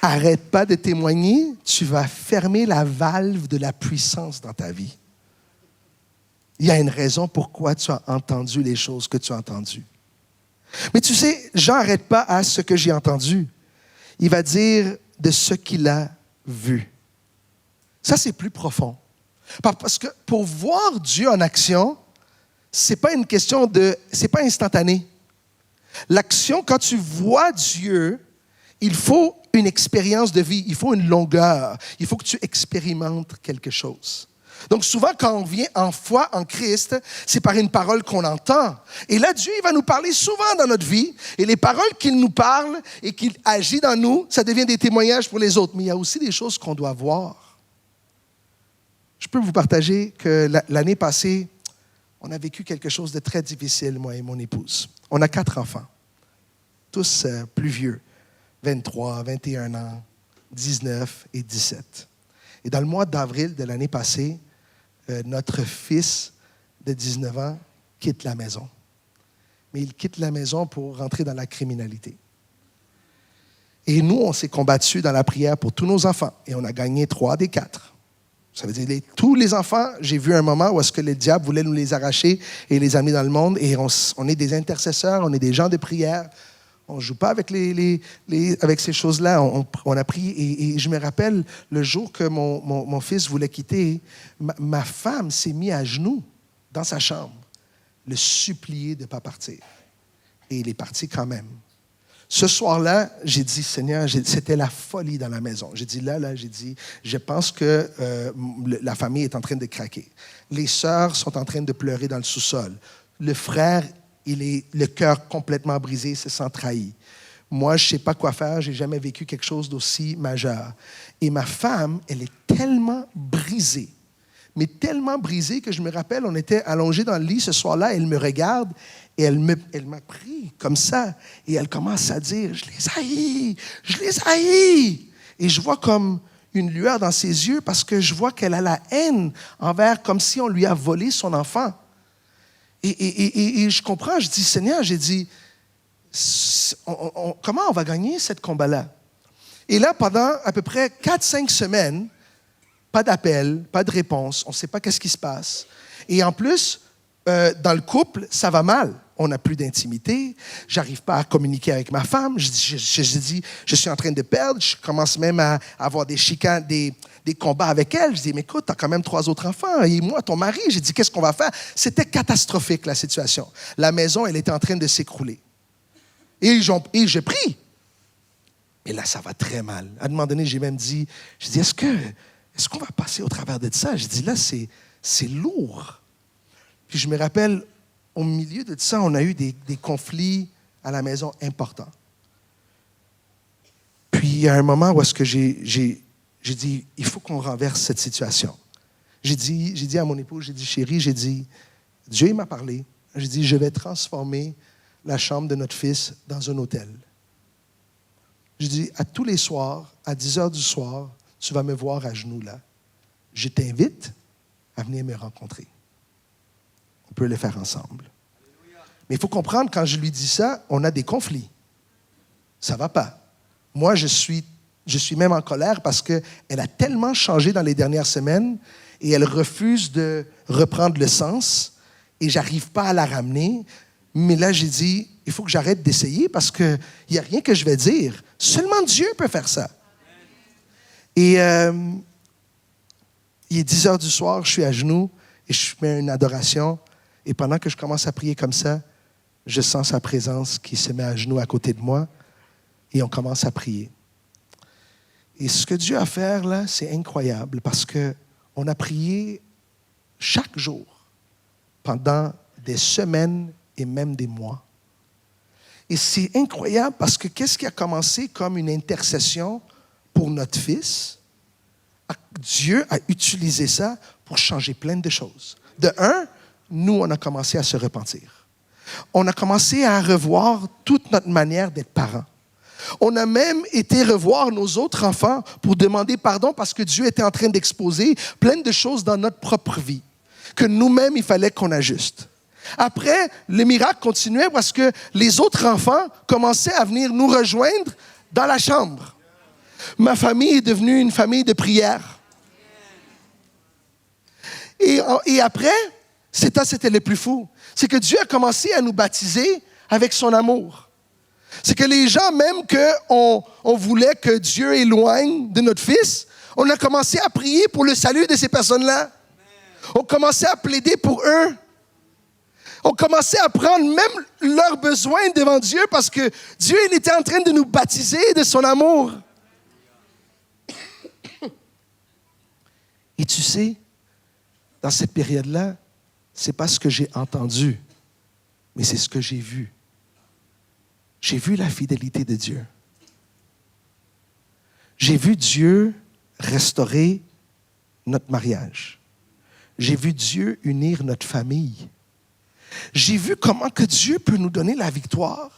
Speaker 6: Arrête pas de témoigner, tu vas fermer la valve de la puissance dans ta vie. Il y a une raison pourquoi tu as entendu les choses que tu as entendues. Mais tu sais, Jean n'arrête pas à ce que j'ai entendu. Il va dire de ce qu'il a vu. Ça, c'est plus profond. Parce que pour voir Dieu en action, c'est pas une question c'est pas instantané. L'action, quand tu vois Dieu, il faut une expérience de vie, il faut une longueur, il faut que tu expérimentes quelque chose. Donc souvent, quand on vient en foi en Christ, c'est par une parole qu'on entend. Et là, Dieu il va nous parler souvent dans notre vie. Et les paroles qu'il nous parle et qu'il agit dans nous, ça devient des témoignages pour les autres. Mais il y a aussi des choses qu'on doit voir. Je peux vous partager que l'année passée, on a vécu quelque chose de très difficile, moi et mon épouse. On a 4 enfants, tous plus vieux, 23, 21 ans, 19 et 17. Et dans le mois d'avril de l'année passée, notre fils de 19 ans quitte la maison. Mais il quitte la maison pour rentrer dans la criminalité. Et nous, on s'est combattus dans la prière pour tous nos enfants. Et on a gagné 3 des 4. Ça veut dire tous les enfants, j'ai vu un moment où est-ce que le diable voulait nous les arracher et les amener dans le monde. Et on est des intercesseurs, on est des gens de prière. On ne joue pas avec, avec ces choses-là. On a prié. Et je me rappelle, le jour que mon fils voulait quitter, ma femme s'est mise à genoux dans sa chambre, le supplier de ne pas partir. Et il est parti quand même. Ce soir-là, j'ai dit, Seigneur, c'était la folie dans la maison. J'ai dit, je pense que la famille est en train de craquer. Les sœurs sont en train de pleurer dans le sous-sol. Le frère, il est le cœur complètement brisé, il se sent trahi. Moi, je ne sais pas quoi faire, je n'ai jamais vécu quelque chose d'aussi majeur. Et ma femme, elle est tellement brisé. Mais tellement brisé que je me rappelle, on était allongés dans le lit ce soir-là, elle me regarde et elle m'a pris comme ça. Et elle commence à dire, je les haïs. Et je vois comme une lueur dans ses yeux parce que je vois qu'elle a la haine envers, comme si on lui a volé son enfant. Et je comprends, je dis, Seigneur, j'ai dit, comment on va gagner ce combat-là? Et là, pendant à peu près 4-5 semaines, pas d'appel, pas de réponse, on ne sait pas qu'est-ce qui se passe. Et en plus, dans le couple, ça va mal. On n'a plus d'intimité, j'arrive pas à communiquer avec ma femme, je dis, je suis en train de perdre, je commence même à avoir des chicanes, des combats avec elle. Je dis, mais écoute, tu as quand même 3 autres enfants, et moi, ton mari, j'ai dit, qu'est-ce qu'on va faire? C'était catastrophique, la situation. La maison, elle était en train de s'écrouler. Et j'ai pris. Mais là, ça va très mal. À un moment donné, j'ai même dit, est-ce qu'on va passer au travers de ça? J'ai dit, là, c'est lourd. Puis je me rappelle, au milieu de ça, on a eu des conflits à la maison importants. Puis il y a un moment où est-ce que j'ai dit, il faut qu'on renverse cette situation. J'ai dit à mon épouse, j'ai dit, chérie, Dieu il m'a parlé. J'ai dit, je vais transformer la chambre de notre fils dans un hôtel. J'ai dit, à tous les soirs, à 10 heures du soir, tu vas me voir à genoux là. Je t'invite à venir me rencontrer. On peut le faire ensemble. Mais il faut comprendre, quand je lui dis ça, on a des conflits. Ça ne va pas. Moi, je suis même en colère parce qu'elle a tellement changé dans les dernières semaines et elle refuse de reprendre le sens et je n'arrive pas à la ramener. Mais là, j'ai dit, il faut que j'arrête d'essayer parce qu'il n'y a rien que je vais dire. Seulement Dieu peut faire ça. Et il est 10 heures du soir, je suis à genoux et je mets une adoration. Et pendant que je commence à prier comme ça, je sens sa présence qui se met à genoux à côté de moi et on commence à prier. Et ce que Dieu a à faire là, c'est incroyable parce qu'on a prié chaque jour pendant des semaines et même des mois. Et c'est incroyable parce que qu'est-ce qui a commencé comme une intercession pour notre fils? Dieu a utilisé ça pour changer plein de choses. De un, nous, on a commencé à se repentir. On a commencé à revoir toute notre manière d'être parents. On a même été revoir nos autres enfants pour demander pardon parce que Dieu était en train d'exposer plein de choses dans notre propre vie que nous-mêmes, il fallait qu'on ajuste. Après, le miracle continuait parce que les autres enfants commençaient à venir nous rejoindre dans la chambre. Ma famille est devenue une famille de prière. Et après, c'était le plus fou. C'est que Dieu a commencé à nous baptiser avec son amour. C'est que les gens, même qu'on voulait que Dieu éloigne de notre fils, on a commencé à prier pour le salut de ces personnes-là. On commençait à plaider pour eux. On commençait à prendre même leurs besoins devant Dieu parce que Dieu, il était en train de nous baptiser de son amour. Et tu sais, dans cette période-là, c'est pas ce que j'ai entendu, mais c'est ce que j'ai vu. J'ai vu la fidélité de Dieu. J'ai vu Dieu restaurer notre mariage. J'ai vu Dieu unir notre famille. J'ai vu comment que Dieu peut nous donner la victoire,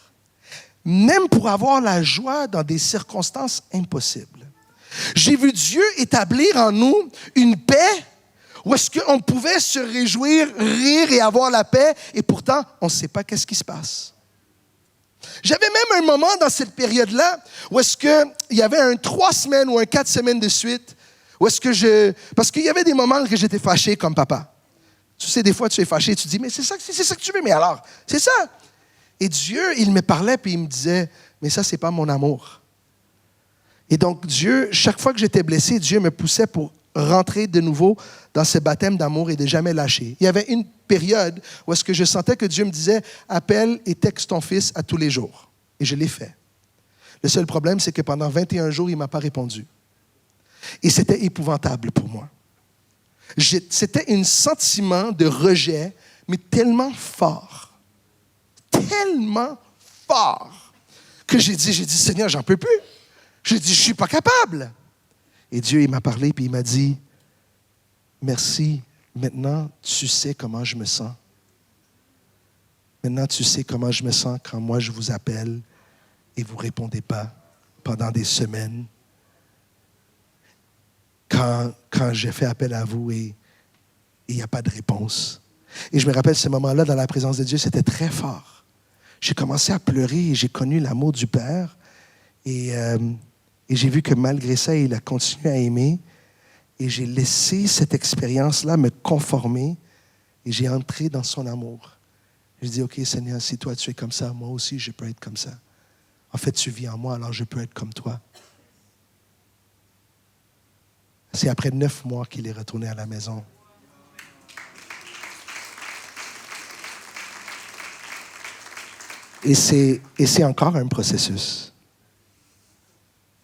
Speaker 6: même pour avoir la joie dans des circonstances impossibles. J'ai vu Dieu établir en nous une paix où est-ce qu'on pouvait se réjouir, rire et avoir la paix, et pourtant, on ne sait pas qu'est-ce qui se passe. J'avais même un moment dans cette période-là où est-ce qu'il y avait 3 semaines ou 4 semaines de suite, où est-ce que parce qu'il y avait des moments que j'étais fâché comme papa. Tu sais, des fois, tu es fâché, tu te dis, mais c'est ça que tu veux, mais alors, c'est ça. Et Dieu, il me parlait, puis il me disait, mais ça, c'est pas mon amour. Et donc, Dieu, chaque fois que j'étais blessé, Dieu me poussait pour rentrer de nouveau dans ce baptême d'amour et de jamais lâcher. Il y avait une période où est-ce que je sentais que Dieu me disait, appelle et texte ton fils à tous les jours. Et je l'ai fait. Le seul problème, c'est que pendant 21 jours, il ne m'a pas répondu. Et c'était épouvantable pour moi. C'était un sentiment de rejet, mais tellement fort, que j'ai dit, Seigneur, j'en peux plus. J'ai dit, je ne suis pas capable. Et Dieu, il m'a parlé, puis il m'a dit, merci, maintenant, tu sais comment je me sens. Maintenant, tu sais comment je me sens quand moi, je vous appelle et vous ne répondez pas pendant des semaines. Quand j'ai fait appel à vous et il n'y a pas de réponse. Et je me rappelle ce moment-là, dans la présence de Dieu, c'était très fort. J'ai commencé à pleurer et j'ai connu l'amour du Père. Et j'ai vu que malgré ça, il a continué à aimer. Et j'ai laissé cette expérience-là me conformer. Et j'ai entré dans son amour. J'ai dit, OK, Seigneur, si toi tu es comme ça, moi aussi je peux être comme ça. En fait, tu vis en moi, alors je peux être comme toi. C'est après 9 mois qu'il est retourné à la maison. Et c'est encore un processus.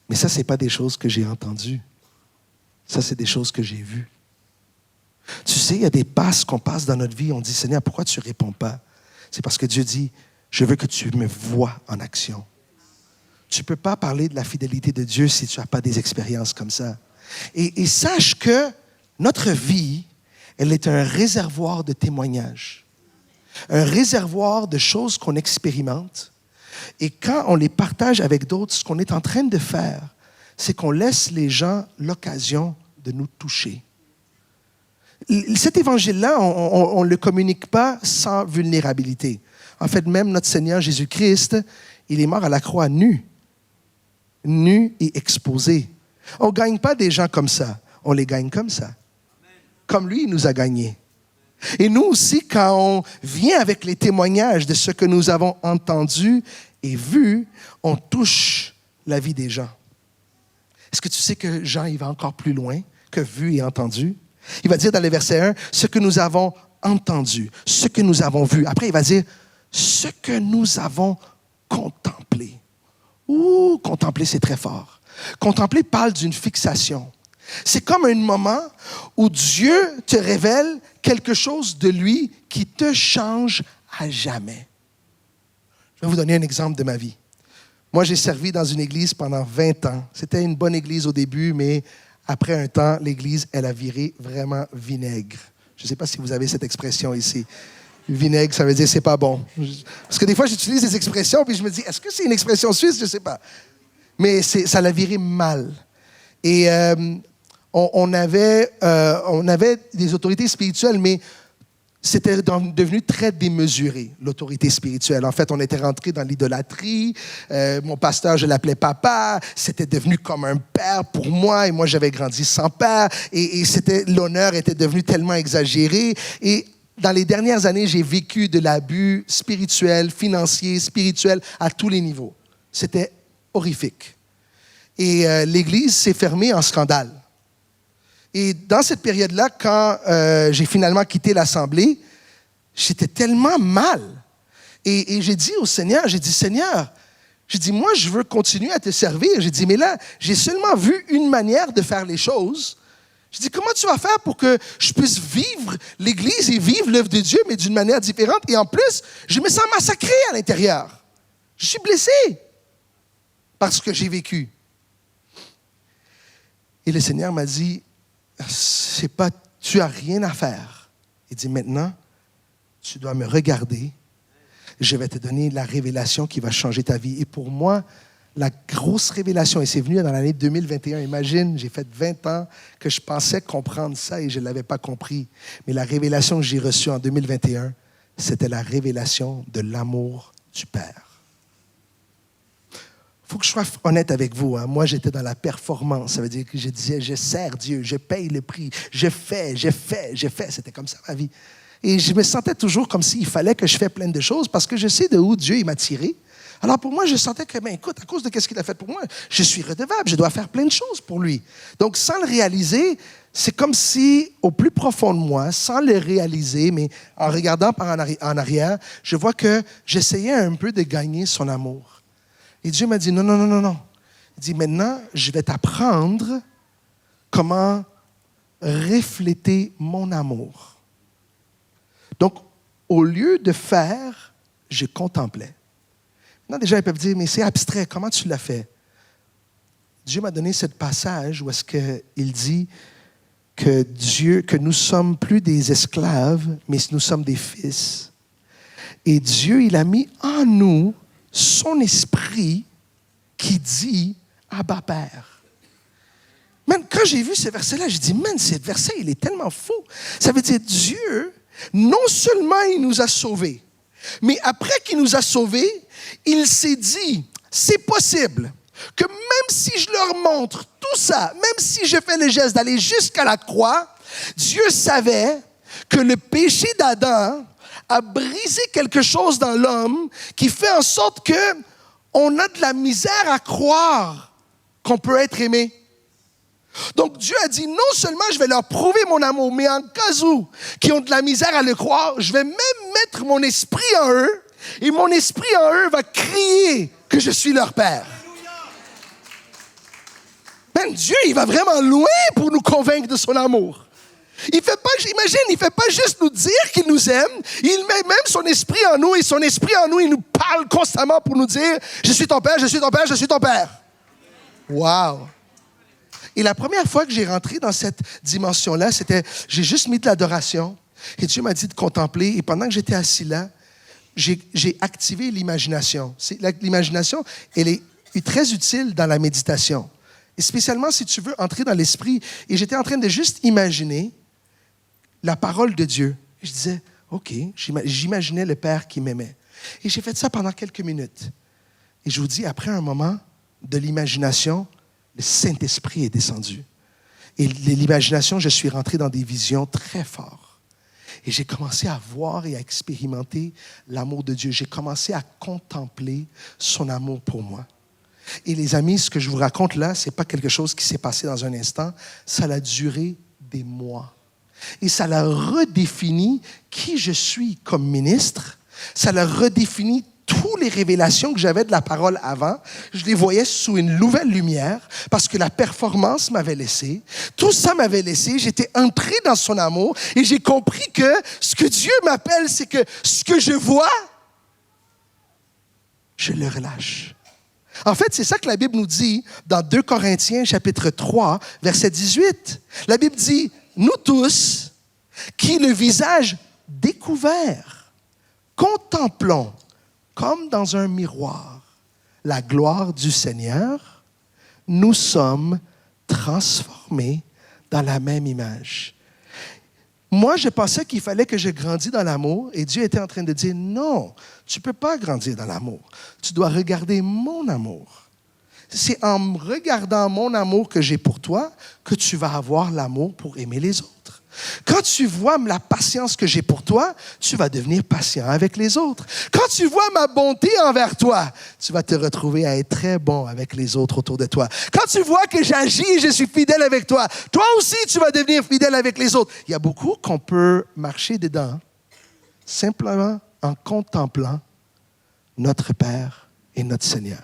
Speaker 6: Mais ça, ce n'est pas des choses que j'ai entendues. Ça, c'est des choses que j'ai vues. Tu sais, il y a des passes qu'on passe dans notre vie. On dit, Seigneur, pourquoi tu ne réponds pas? C'est parce que Dieu dit, je veux que tu me vois en action. Tu ne peux pas parler de la fidélité de Dieu si tu n'as pas des expériences comme ça. Et sache que notre vie, elle est un réservoir de témoignages. Un réservoir de choses qu'on expérimente. Et quand on les partage avec d'autres, ce qu'on est en train de faire, c'est qu'on laisse les gens l'occasion de nous toucher. Cet évangile-là, on ne le communique pas sans vulnérabilité. En fait, même notre Seigneur Jésus-Christ, il est mort à la croix nu et exposé. On ne gagne pas des gens comme ça, on les gagne comme ça. Comme lui, il nous a gagnés. Et nous aussi, quand on vient avec les témoignages de ce que nous avons entendu et vu, on touche la vie des gens. Est-ce que tu sais que Jean, il va encore plus loin que vu et entendu? Il va dire dans le verset 1, ce que nous avons entendu, ce que nous avons vu. Après, il va dire, ce que nous avons contemplé. Ouh, contempler, c'est très fort. Contempler parle d'une fixation. C'est comme un moment où Dieu te révèle quelque chose de lui qui te change à jamais. Je vais vous donner un exemple de ma vie. Moi, j'ai servi dans une église pendant 20 ans. C'était une bonne église au début, mais après un temps, l'église, elle a viré vraiment vinaigre. Je ne sais pas si vous avez cette expression ici. Vinaigre, ça veut dire c'est pas bon. Parce que des fois, j'utilise des expressions, puis je me dis, est-ce que c'est une expression suisse? Je ne sais pas. Mais ça l'a viré mal. Et on avait des autorités spirituelles, mais c'était devenu très démesuré, l'autorité spirituelle. En fait, on était rentré dans l'idolâtrie. Mon pasteur, je l'appelais papa. C'était devenu comme un père pour moi. Et moi, j'avais grandi sans père. Et l'honneur était devenu tellement exagéré. Et dans les dernières années, j'ai vécu de l'abus spirituel, financier, spirituel, à tous les niveaux. C'était horrifique. Et l'Église s'est fermée en scandale. Et dans cette période-là, quand j'ai finalement quitté l'Assemblée, j'étais tellement mal. Et j'ai dit au Seigneur, Seigneur, moi, je veux continuer à te servir. J'ai dit, mais là, j'ai seulement vu une manière de faire les choses. J'ai dit, comment tu vas faire pour que je puisse vivre l'Église et vivre l'œuvre de Dieu, mais d'une manière différente? Et en plus, je me sens massacré à l'intérieur. Je suis blessé par ce que j'ai vécu. Et le Seigneur m'a dit, tu n'as rien à faire. Il dit, maintenant, tu dois me regarder. Je vais te donner la révélation qui va changer ta vie. Et pour moi, la grosse révélation, et c'est venu dans l'année 2021, imagine, j'ai fait 20 ans que je pensais comprendre ça et je ne l'avais pas compris. Mais la révélation que j'ai reçue en 2021, c'était la révélation de l'amour du Père. Il faut que je sois honnête avec vous. Hein. Moi, j'étais dans la performance. Ça veut dire que je disais, je sers Dieu, je paye le prix, je fais. C'était comme ça ma vie. Et je me sentais toujours comme s'il fallait que je fasse plein de choses parce que je sais de où Dieu m'a tiré. Alors pour moi, je sentais que, écoute, à cause de ce qu'il a fait pour moi, je suis redevable, je dois faire plein de choses pour lui. Donc, sans le réaliser, c'est comme si, au plus profond de moi, sans le réaliser, mais en regardant en arrière, je vois que j'essayais un peu de gagner son amour. Et Dieu m'a dit, non. Il dit, maintenant, je vais t'apprendre comment refléter mon amour. Donc, au lieu de faire, je contemplais. Maintenant, des gens ils peuvent dire, mais c'est abstrait, comment tu l'as fait? Dieu m'a donné ce passage où est-ce qu'il dit que nous sommes plus des esclaves, mais nous sommes des fils. Et Dieu, il a mis en nous son esprit qui dit « Abba, Père ». Man, quand j'ai vu ce verset-là, j'ai dit, man, ce verset, il est tellement fou. Ça veut dire, Dieu, non seulement il nous a sauvés, mais après qu'il nous a sauvés, il s'est dit, c'est possible que même si je leur montre tout ça, même si je fais le geste d'aller jusqu'à la croix, Dieu savait que le péché d'Adam a brisé quelque chose dans l'homme qui fait en sorte qu'on a de la misère à croire qu'on peut être aimé. Donc Dieu a dit, non seulement je vais leur prouver mon amour, mais en cas où qui ont de la misère à le croire, je vais même mettre mon esprit en eux, et mon esprit en eux va crier que je suis leur Père. Ben, Dieu, il va vraiment loin pour nous convaincre de son amour. Il fait pas juste nous dire qu'il nous aime, il met même son esprit en nous, et son esprit en nous, il nous parle constamment pour nous dire, je suis ton Père, je suis ton Père, je suis ton Père. Wow! Et la première fois que j'ai rentré dans cette dimension-là, j'ai juste mis de l'adoration. Et Dieu m'a dit de contempler. Et pendant que j'étais assis là, j'ai activé l'imagination. L'imagination, elle est très utile dans la méditation. Et spécialement si tu veux entrer dans l'esprit. Et j'étais en train de juste imaginer la parole de Dieu. Et je disais, OK, j'imaginais le Père qui m'aimait. Et j'ai fait ça pendant quelques minutes. Et je vous dis, après un moment de l'imagination, le Saint-Esprit est descendu. Et l'imagination, je suis rentré dans des visions très fortes. Et j'ai commencé à voir et à expérimenter l'amour de Dieu. J'ai commencé à contempler son amour pour moi. Et les amis, ce que je vous raconte là, ce n'est pas quelque chose qui s'est passé dans un instant. Ça a duré des mois. Et ça l'a redéfini qui je suis comme ministre. Ça l'a redéfini toutes les révélations que j'avais de la parole avant, je les voyais sous une nouvelle lumière parce que la performance m'avait laissé. Tout ça m'avait laissé. J'étais entré dans son amour et j'ai compris que ce que Dieu m'appelle, c'est que ce que je vois, je le relâche. En fait, c'est ça que la Bible nous dit dans 2 Corinthiens, chapitre 3, verset 18. La Bible dit, nous tous, qui le visage découvert, contemplons comme dans un miroir la gloire du Seigneur, nous sommes transformés dans la même image. Moi, je pensais qu'il fallait que je grandisse dans l'amour et Dieu était en train de dire, non, tu ne peux pas grandir dans l'amour. Tu dois regarder mon amour. C'est en regardant mon amour que j'ai pour toi que tu vas avoir l'amour pour aimer les autres. Quand tu vois la patience que j'ai pour toi, tu vas devenir patient avec les autres. Quand tu vois ma bonté envers toi, tu vas te retrouver à être très bon avec les autres autour de toi. Quand tu vois que j'agis et je suis fidèle avec toi, toi aussi, tu vas devenir fidèle avec les autres. Il y a beaucoup qu'on peut marcher dedans simplement en contemplant notre Père et notre Seigneur.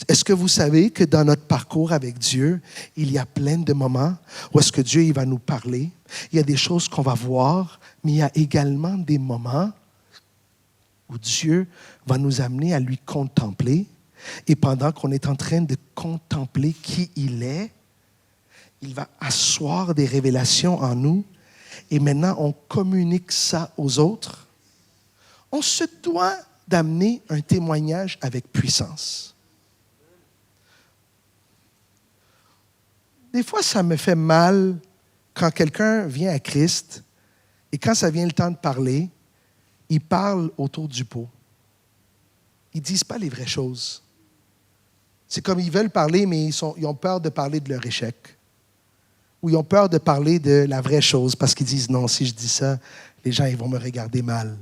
Speaker 6: Est-ce que vous savez que dans notre parcours avec Dieu, il y a plein de moments où est-ce que Dieu il va nous parler? Il y a des choses qu'on va voir, mais il y a également des moments où Dieu va nous amener à lui contempler. Et pendant qu'on est en train de contempler qui il est, il va asseoir des révélations en nous. Et maintenant, on communique ça aux autres. On se doit d'amener un témoignage avec puissance. Des fois, ça me fait mal quand quelqu'un vient à Christ et quand ça vient le temps de parler, ils parlent autour du pot. Ils ne disent pas les vraies choses. C'est comme ils veulent parler, mais ils ont peur de parler de leur échec. Ou ils ont peur de parler de la vraie chose parce qu'ils disent, non, si je dis ça, les gens ils vont me regarder mal.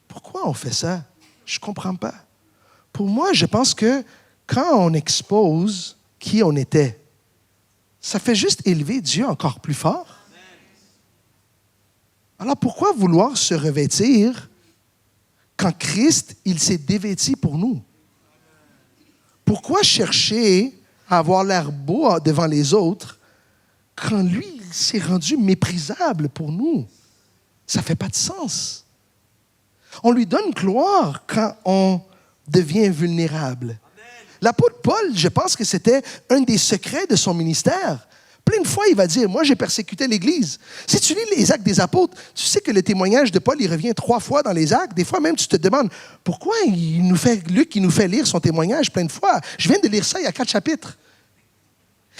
Speaker 6: Pourquoi on fait ça? Je ne comprends pas. Pour moi, je pense que quand on expose qui on était, ça fait juste élever Dieu encore plus fort. Alors pourquoi vouloir se revêtir quand Christ, il s'est dévêti pour nous? Pourquoi chercher à avoir l'air beau devant les autres quand lui, il s'est rendu méprisable pour nous? Ça ne fait pas de sens. On lui donne gloire quand on devient vulnérable. L'apôtre Paul, je pense que c'était un des secrets de son ministère. Plein de fois, il va dire, moi, j'ai persécuté l'Église. Si tu lis les Actes des Apôtres, tu sais que le témoignage de Paul, il revient 3 fois dans les Actes. Des fois même, tu te demandes, pourquoi Luc, il nous fait lire son témoignage plein de fois? Je viens de lire ça il y a 4 chapitres.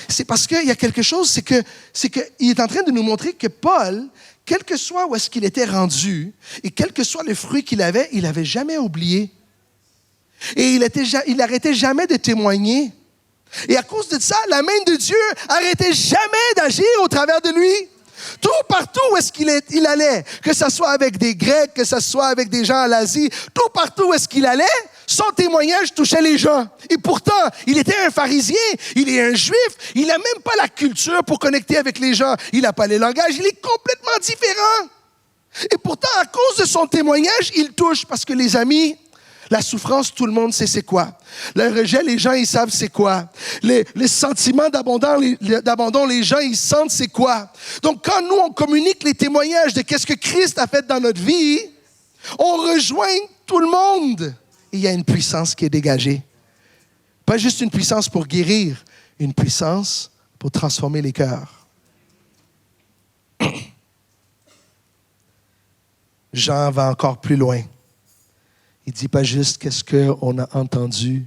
Speaker 6: C'est parce qu'il y a quelque chose, c'est qu'il est en train de nous montrer que Paul, quel que soit où est-ce qu'il était rendu, et quel que soit le fruit qu'il avait, il n'avait jamais oublié. Et il n'arrêtait jamais de témoigner. Et à cause de ça, la main de Dieu n'arrêtait jamais d'agir au travers de lui. Tout partout où est-ce qu'il allait, que ce soit avec des Grecs, que ce soit avec des gens à l'Asie, tout partout où est-ce qu'il allait, son témoignage touchait les gens. Et pourtant, il était un pharisien, il est un juif, il n'a même pas la culture pour connecter avec les gens. Il n'a pas le langage, il est complètement différent. Et pourtant, à cause de son témoignage, il touche parce que les amis, la souffrance, tout le monde sait c'est quoi. Le rejet, les gens, ils savent c'est quoi. Les sentiments d'abandon, les gens, ils sentent c'est quoi. Donc, quand nous, on communique les témoignages de qu'est-ce que Christ a fait dans notre vie, on rejoint tout le monde. Et il y a une puissance qui est dégagée. Pas juste une puissance pour guérir, une puissance pour transformer les cœurs. Jean va encore plus loin. Il ne dit pas juste qu'est-ce qu'on a entendu,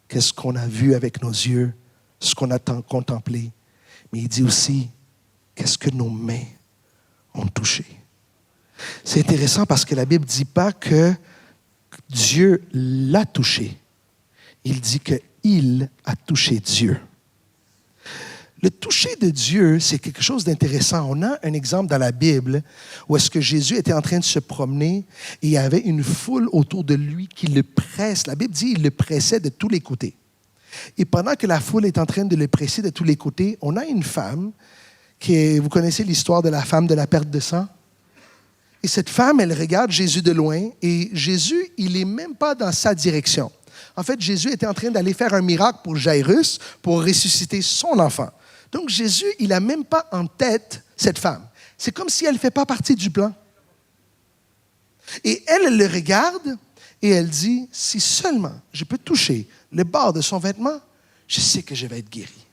Speaker 6: qu'est-ce qu'on a vu avec nos yeux, ce qu'on a contemplé, mais il dit aussi qu'est-ce que nos mains ont touché. C'est intéressant parce que la Bible ne dit pas que Dieu l'a touché. Il dit qu'il a touché Dieu. Le toucher de Dieu, c'est quelque chose d'intéressant. On a un exemple dans la Bible où est-ce que Jésus était en train de se promener et il y avait une foule autour de lui qui le presse. La Bible dit qu'il le pressait de tous les côtés. Et pendant que la foule est en train de le presser de tous les côtés, on a une femme vous connaissez l'histoire de la femme de la perte de sang? Et cette femme, elle regarde Jésus de loin et Jésus, il n'est même pas dans sa direction. En fait, Jésus était en train d'aller faire un miracle pour Jairus pour ressusciter son enfant. Donc, Jésus, il n'a même pas en tête cette femme. C'est comme si elle ne fait pas partie du plan. Et elle le regarde et elle dit, si seulement je peux toucher le bord de son vêtement, je sais que je vais être guérie.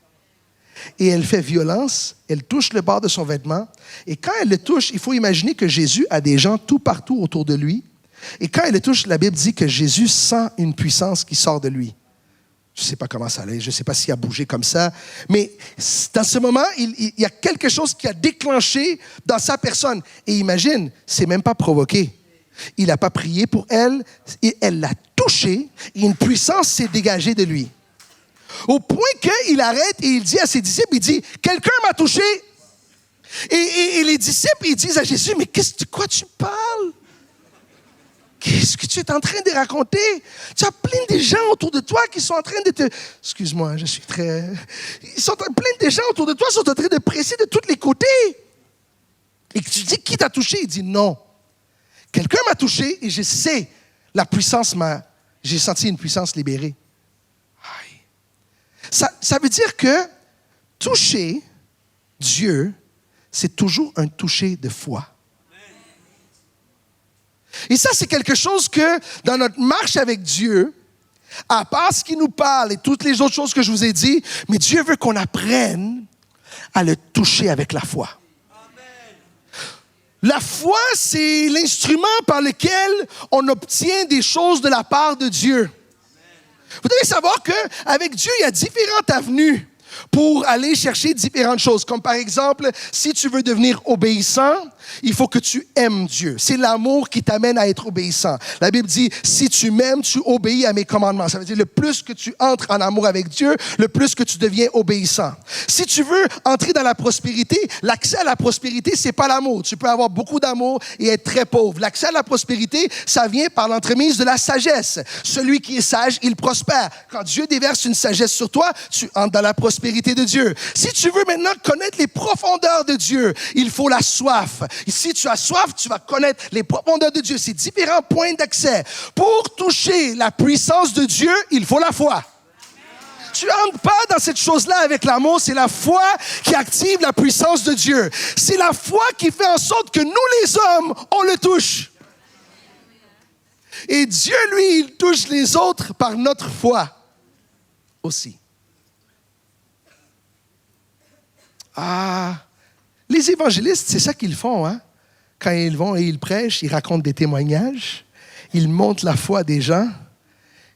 Speaker 6: Et elle fait violence, elle touche le bord de son vêtement. Et quand elle le touche, il faut imaginer que Jésus a des gens tout partout autour de lui. Et quand elle le touche, la Bible dit que Jésus sent une puissance qui sort de lui. Je ne sais pas comment ça allait, je ne sais pas s'il a bougé comme ça, mais dans ce moment, il y a quelque chose qui a déclenché dans sa personne. Et imagine, c'est même pas provoqué. Il n'a pas prié pour elle, et elle l'a touché, et une puissance s'est dégagée de lui. Au point qu'il arrête et il dit à ses disciples, il dit, « Quelqu'un m'a touché. » Et les disciples, ils disent à Jésus, « Mais de quoi tu parles? Qu'est-ce que tu es en train de raconter? Tu as plein de gens autour de toi qui sont en train de te... Excuse-moi, je suis très... Plein de gens autour de toi sont en train de presser de tous les côtés. Et tu dis, qui t'a touché? Il dit, non. Quelqu'un m'a touché et je sais, j'ai senti une puissance libérée. Aïe. Ça veut dire que toucher Dieu, c'est toujours un toucher de foi. Et ça, c'est quelque chose que, dans notre marche avec Dieu, à part ce qu'il nous parle et toutes les autres choses que je vous ai dit, mais Dieu veut qu'on apprenne à le toucher avec la foi. La foi, c'est l'instrument par lequel on obtient des choses de la part de Dieu. Vous devez savoir qu'avec Dieu, il y a différentes avenues pour aller chercher différentes choses. Comme par exemple, si tu veux devenir obéissant, il faut que tu aimes Dieu. C'est l'amour qui t'amène à être obéissant. La Bible dit, si tu m'aimes, tu obéis à mes commandements. Ça veut dire, le plus que tu entres en amour avec Dieu, le plus que tu deviens obéissant. Si tu veux entrer dans la prospérité, l'accès à la prospérité, c'est pas l'amour. Tu peux avoir beaucoup d'amour et être très pauvre. L'accès à la prospérité, ça vient par l'entremise de la sagesse. Celui qui est sage, il prospère. Quand Dieu déverse une sagesse sur toi, tu entres dans la prospérité de Dieu. Si tu veux maintenant connaître les profondeurs de Dieu, il faut la soif. Et si tu as soif, tu vas connaître les profondeurs de Dieu. C'est différents points d'accès. Pour toucher la puissance de Dieu, il faut la foi. Tu n'entres pas dans cette chose-là avec l'amour, c'est la foi qui active la puissance de Dieu. C'est la foi qui fait en sorte que nous, les hommes, on le touche. Et Dieu, lui, il touche les autres par notre foi. aussi. Ah, les évangélistes, c'est ça qu'ils font, hein? Quand ils vont et ils prêchent, ils racontent des témoignages, ils montrent la foi des gens,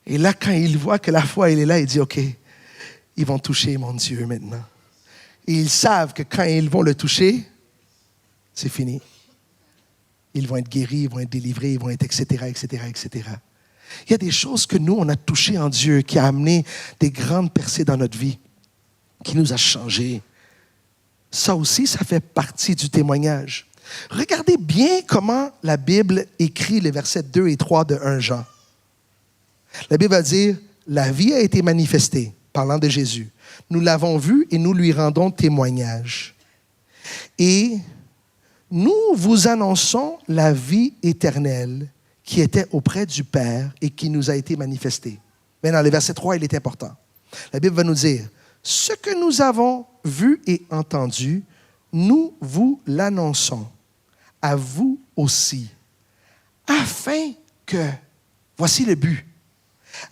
Speaker 6: et là, quand ils voient que la foi, elle est là, ils disent, OK, ils vont toucher mon Dieu maintenant. Et ils savent que quand ils vont le toucher, c'est fini. Ils vont être guéris, ils vont être délivrés, ils vont être etc., etc., etc. Il y a des choses que nous, on a touchées en Dieu, qui a amené des grandes percées dans notre vie, qui nous a changés. Ça aussi, ça fait partie du témoignage. Regardez bien comment la Bible écrit les versets 2 et 3 de 1 Jean. La Bible va dire, « La vie a été manifestée », parlant de Jésus. « Nous l'avons vue et nous lui rendons témoignage. Et nous vous annonçons la vie éternelle qui était auprès du Père et qui nous a été manifestée. » Maintenant, le verset 3, il est important. La Bible va nous dire, « Ce que nous avons vu et entendu, nous vous l'annonçons, à vous aussi, afin que, voici le but,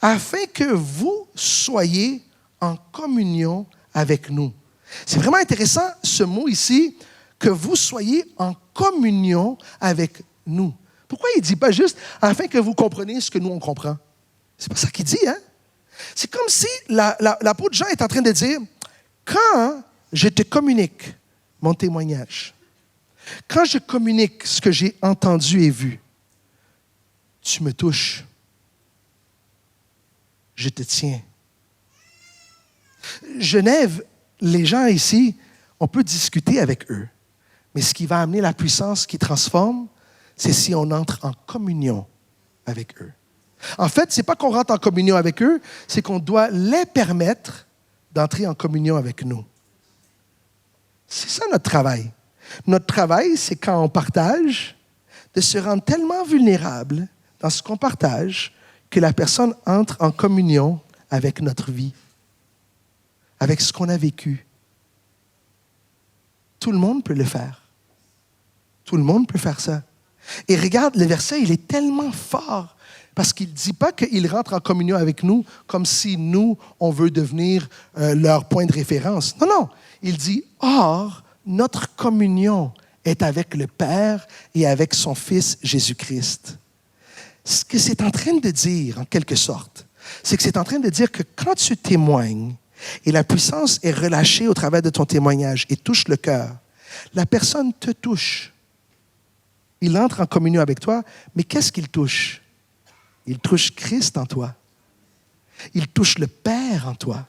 Speaker 6: afin que vous soyez en communion avec nous. » C'est vraiment intéressant ce mot ici, que vous soyez en communion avec nous. Pourquoi il ne dit pas juste afin que vous compreniez ce que nous on comprend? C'est pas ça qu'il dit, hein? C'est comme si l'apôtre Jean est en train de dire, quand je te communique mon témoignage, quand je communique ce que j'ai entendu et vu, tu me touches. Je te tiens. Genève, les gens ici, on peut discuter avec eux. Mais ce qui va amener la puissance qui transforme, c'est si on entre en communion avec eux. En fait, ce n'est pas qu'on rentre en communion avec eux, c'est qu'on doit les permettre d'entrer en communion avec nous. C'est ça notre travail. Notre travail, c'est quand on partage, de se rendre tellement vulnérable dans ce qu'on partage que la personne entre en communion avec notre vie, avec ce qu'on a vécu. Tout le monde peut le faire. Tout le monde peut faire ça. Et regarde, le verset, il est tellement fort parce qu'il ne dit pas qu'il rentre en communion avec nous comme si nous, on veut devenir leur point de référence. Non, non. Il dit, « Or, notre communion est avec le Père et avec son Fils Jésus-Christ. » Ce que c'est en train de dire, en quelque sorte, c'est que c'est en train de dire que quand tu témoignes et la puissance est relâchée au travers de ton témoignage et touche le cœur, la personne te touche. Il entre en communion avec toi, mais qu'est-ce qu'il touche? Il touche Christ en toi. Il touche le Père en toi.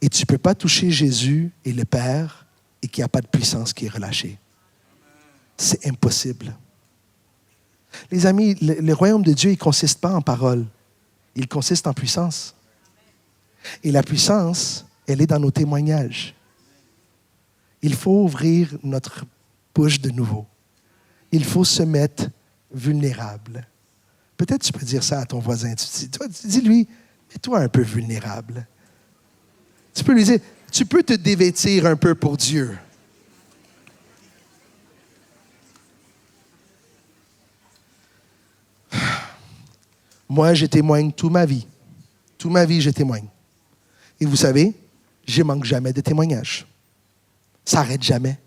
Speaker 6: Et tu ne peux pas toucher Jésus et le Père et qu'il n'y a pas de puissance qui est relâchée. C'est impossible. Les amis, le royaume de Dieu, il ne consiste pas en paroles. Il consiste en puissance. Et la puissance, elle est dans nos témoignages. Il faut ouvrir notre bouche de nouveau. Il faut se mettre vulnérable. Peut-être tu peux dire ça à ton voisin. Dis-lui, mets-toi un peu vulnérable. Tu peux lui dire, tu peux te dévêtir un peu pour Dieu. Moi, je témoigne toute ma vie. Toute ma vie, je témoigne. Et vous savez, je ne manque jamais de témoignages. Ça n'arrête jamais.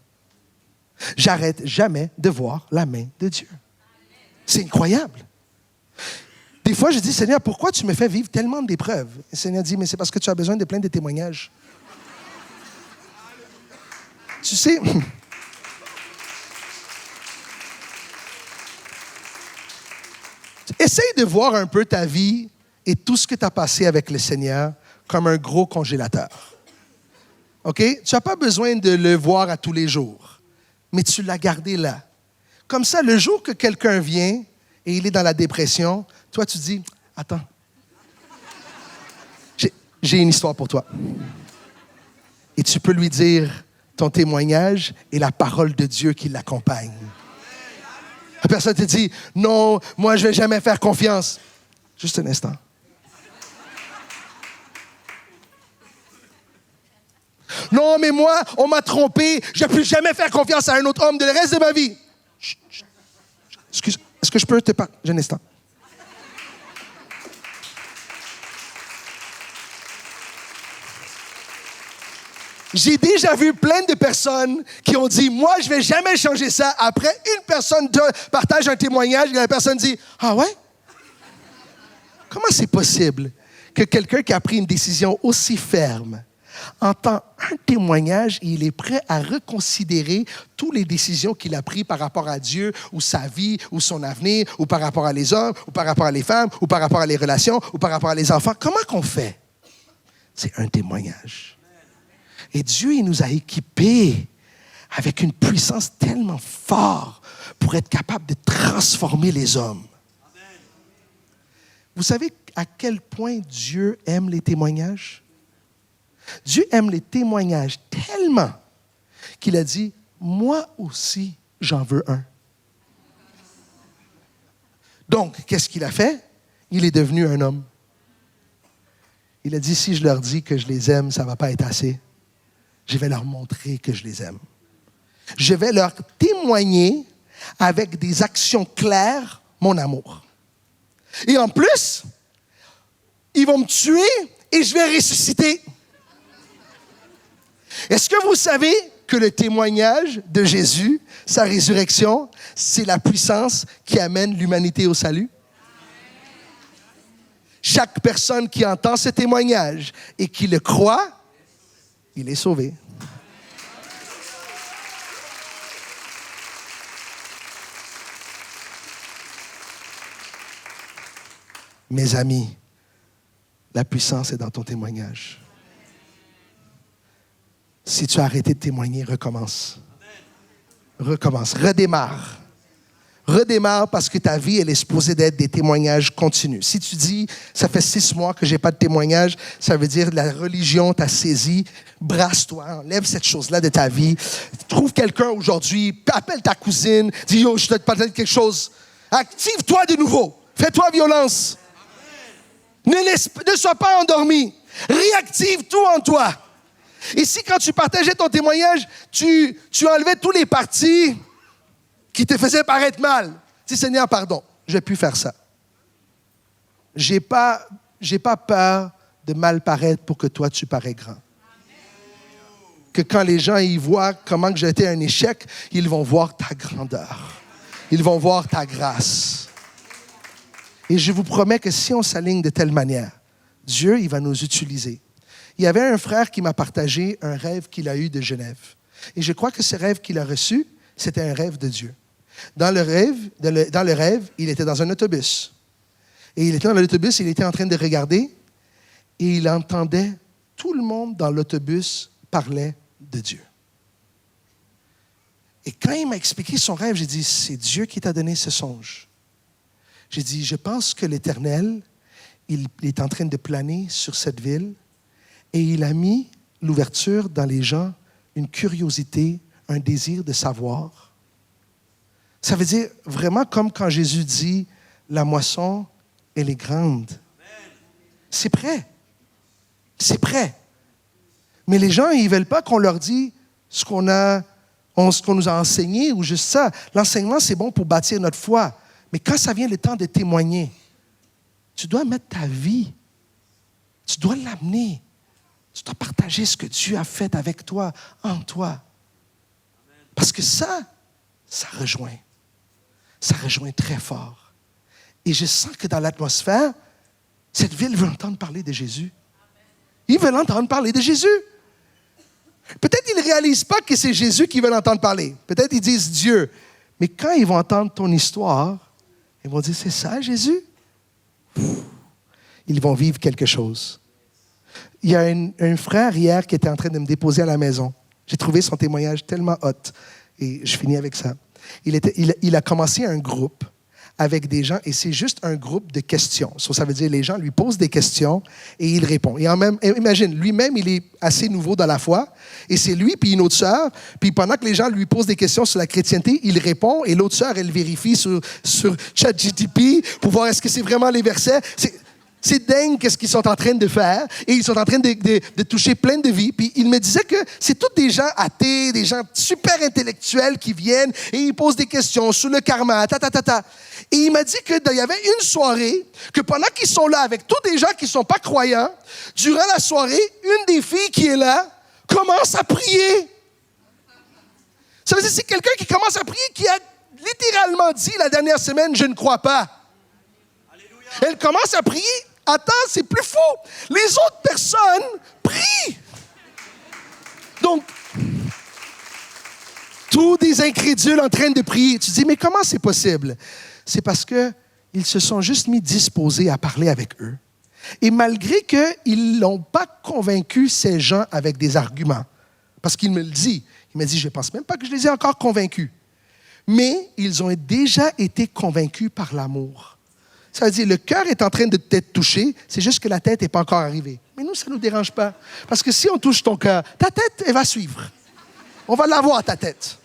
Speaker 6: J'arrête jamais de voir la main de Dieu. C'est incroyable. Des fois, je dis, Seigneur, pourquoi tu me fais vivre tellement d'épreuves? Et le Seigneur dit, mais c'est parce que tu as besoin de plein de témoignages. Tu sais, essaye de voir un peu ta vie et tout ce que tu as passé avec le Seigneur comme un gros congélateur. OK? Tu n'as pas besoin de le voir à tous les jours, mais tu l'as gardé là. Comme ça, le jour que quelqu'un vient et il est dans la dépression, toi, tu dis, attends, j'ai une histoire pour toi. Et tu peux lui dire ton témoignage et la parole de Dieu qui l'accompagne. La personne te dit, non, moi, je ne vais jamais faire confiance. Juste un instant. Non, mais moi, on m'a trompé. Je ne vais plus jamais faire confiance à un autre homme de le reste de ma vie. Chut, chut. Excuse, est-ce que je peux te parler? J'ai un instant. J'ai déjà vu plein de personnes qui ont dit, moi, je vais jamais changer ça. Après, une personne partage un témoignage et la personne dit, ah ouais? Comment c'est possible que quelqu'un qui a pris une décision aussi ferme entend un témoignage et il est prêt à reconsidérer toutes les décisions qu'il a prises par rapport à Dieu ou sa vie ou son avenir ou par rapport à les hommes ou par rapport à les femmes ou par rapport à les relations ou par rapport à les enfants? Comment qu'on fait? C'est un témoignage. Et Dieu, il nous a équipés avec une puissance tellement forte pour être capable de transformer les hommes. Vous savez à quel point Dieu aime les témoignages? Dieu aime les témoignages tellement qu'il a dit, moi aussi, j'en veux un. Donc, qu'est-ce qu'il a fait? Il est devenu un homme. Il a dit, si je leur dis que je les aime, ça ne va pas être assez. Je vais leur montrer que je les aime. Je vais leur témoigner avec des actions claires mon amour. Et en plus, ils vont me tuer et je vais ressusciter. Est-ce que vous savez que le témoignage de Jésus, sa résurrection, c'est la puissance qui amène l'humanité au salut? Chaque personne qui entend ce témoignage et qui le croit, il est sauvé. Mes amis, la puissance est dans ton témoignage. Si tu as arrêté de témoigner, recommence. Recommence, redémarre. Redémarre parce que ta vie, elle est supposée d'être des témoignages continus. Si tu dis, ça fait 6 mois que je n'ai pas de témoignage, ça veut dire que la religion t'a saisi. Brasse-toi, enlève cette chose-là de ta vie. Trouve quelqu'un aujourd'hui, appelle ta cousine, dis, yo, je te parle de quelque chose. Active-toi de nouveau. Fais-toi violence. Ne sois pas endormi. Réactive tout en toi. Et si quand tu partageais ton témoignage, tu enlevais tous les parties qui te faisaient paraître mal, dis Seigneur, pardon, je ne vais plus faire ça. J'ai pas peur de mal paraître pour que toi, tu parais grand. Que quand les gens y voient comment que j'ai été un échec, ils vont voir ta grandeur. Ils vont voir ta grâce. Et je vous promets que si on s'aligne de telle manière, Dieu, il va nous utiliser. Il y avait un frère qui m'a partagé un rêve qu'il a eu de Genève. Et je crois que ce rêve qu'il a reçu, c'était un rêve de Dieu. Dans le rêve, il était dans un autobus. Et il était dans l'autobus, il était en train de regarder et il entendait tout le monde dans l'autobus parler de Dieu. Et quand il m'a expliqué son rêve, j'ai dit, c'est Dieu qui t'a donné ce songe. J'ai dit, je pense que l'Éternel, il est en train de planer sur cette ville et il a mis l'ouverture dans les gens, une curiosité, un désir de savoir. Ça veut dire vraiment comme quand Jésus dit, la moisson, elle est grande. C'est prêt. C'est prêt. Mais les gens, ils ne veulent pas qu'on leur dise ce qu'on nous a enseigné ou juste ça. L'enseignement, c'est bon pour bâtir notre foi. Mais quand ça vient le temps de témoigner, tu dois mettre ta vie. Tu dois l'amener. Tu dois partager ce que Dieu a fait avec toi, en toi. Parce que ça rejoint. Ça rejoint très fort. Et je sens que dans l'atmosphère, cette ville veut entendre parler de Jésus. Ils veulent entendre parler de Jésus. Peut-être ils ne réalisent pas que c'est Jésus qu'ils veulent entendre parler. Peut-être ils disent Dieu. Mais quand ils vont entendre ton histoire, ils vont dire, c'est ça, Jésus? Ils vont vivre quelque chose. Il y a un frère hier qui était en train de me déposer à la maison. J'ai trouvé son témoignage tellement hot. Et je finis avec ça. Il a commencé un groupe avec des gens, et c'est juste un groupe de questions. Ça veut dire les gens lui posent des questions et il répond. Et imagine, lui-même, il est assez nouveau dans la foi, et c'est lui puis une autre sœur, puis pendant que les gens lui posent des questions sur la chrétienté, il répond, et l'autre sœur, elle vérifie sur ChatGPT pour voir est-ce que c'est vraiment les versets. C'est dingue qu'est-ce qu'ils sont en train de faire, et ils sont en train de toucher plein de vies. Puis il me disait que c'est tous des gens athées, des gens super intellectuels qui viennent et ils posent des questions sur le karma, Et il m'a dit qu'il y avait une soirée, que pendant qu'ils sont là avec tous des gens qui ne sont pas croyants, durant la soirée, une des filles qui est là commence à prier. Ça veut dire que c'est quelqu'un qui commence à prier qui a littéralement dit la dernière semaine, je ne crois pas. Alléluia. Elle commence à prier. Attends, c'est plus fou. Les autres personnes prient. Donc, tous des incrédules en train de prier. Tu te dis, mais comment c'est possible? C'est parce qu'ils se sont juste mis disposés à parler avec eux. Et malgré qu'ils n'ont pas convaincu ces gens avec des arguments, parce qu'il me le dit, il m'a dit, je ne pense même pas que je les ai encore convaincus. Mais ils ont déjà été convaincus par l'amour. Ça veut dire, le cœur est en train de t'être touché, c'est juste que la tête n'est pas encore arrivée. Mais nous, ça ne nous dérange pas. Parce que si on touche ton cœur, ta tête, elle va suivre. On va l'avoir, ta tête.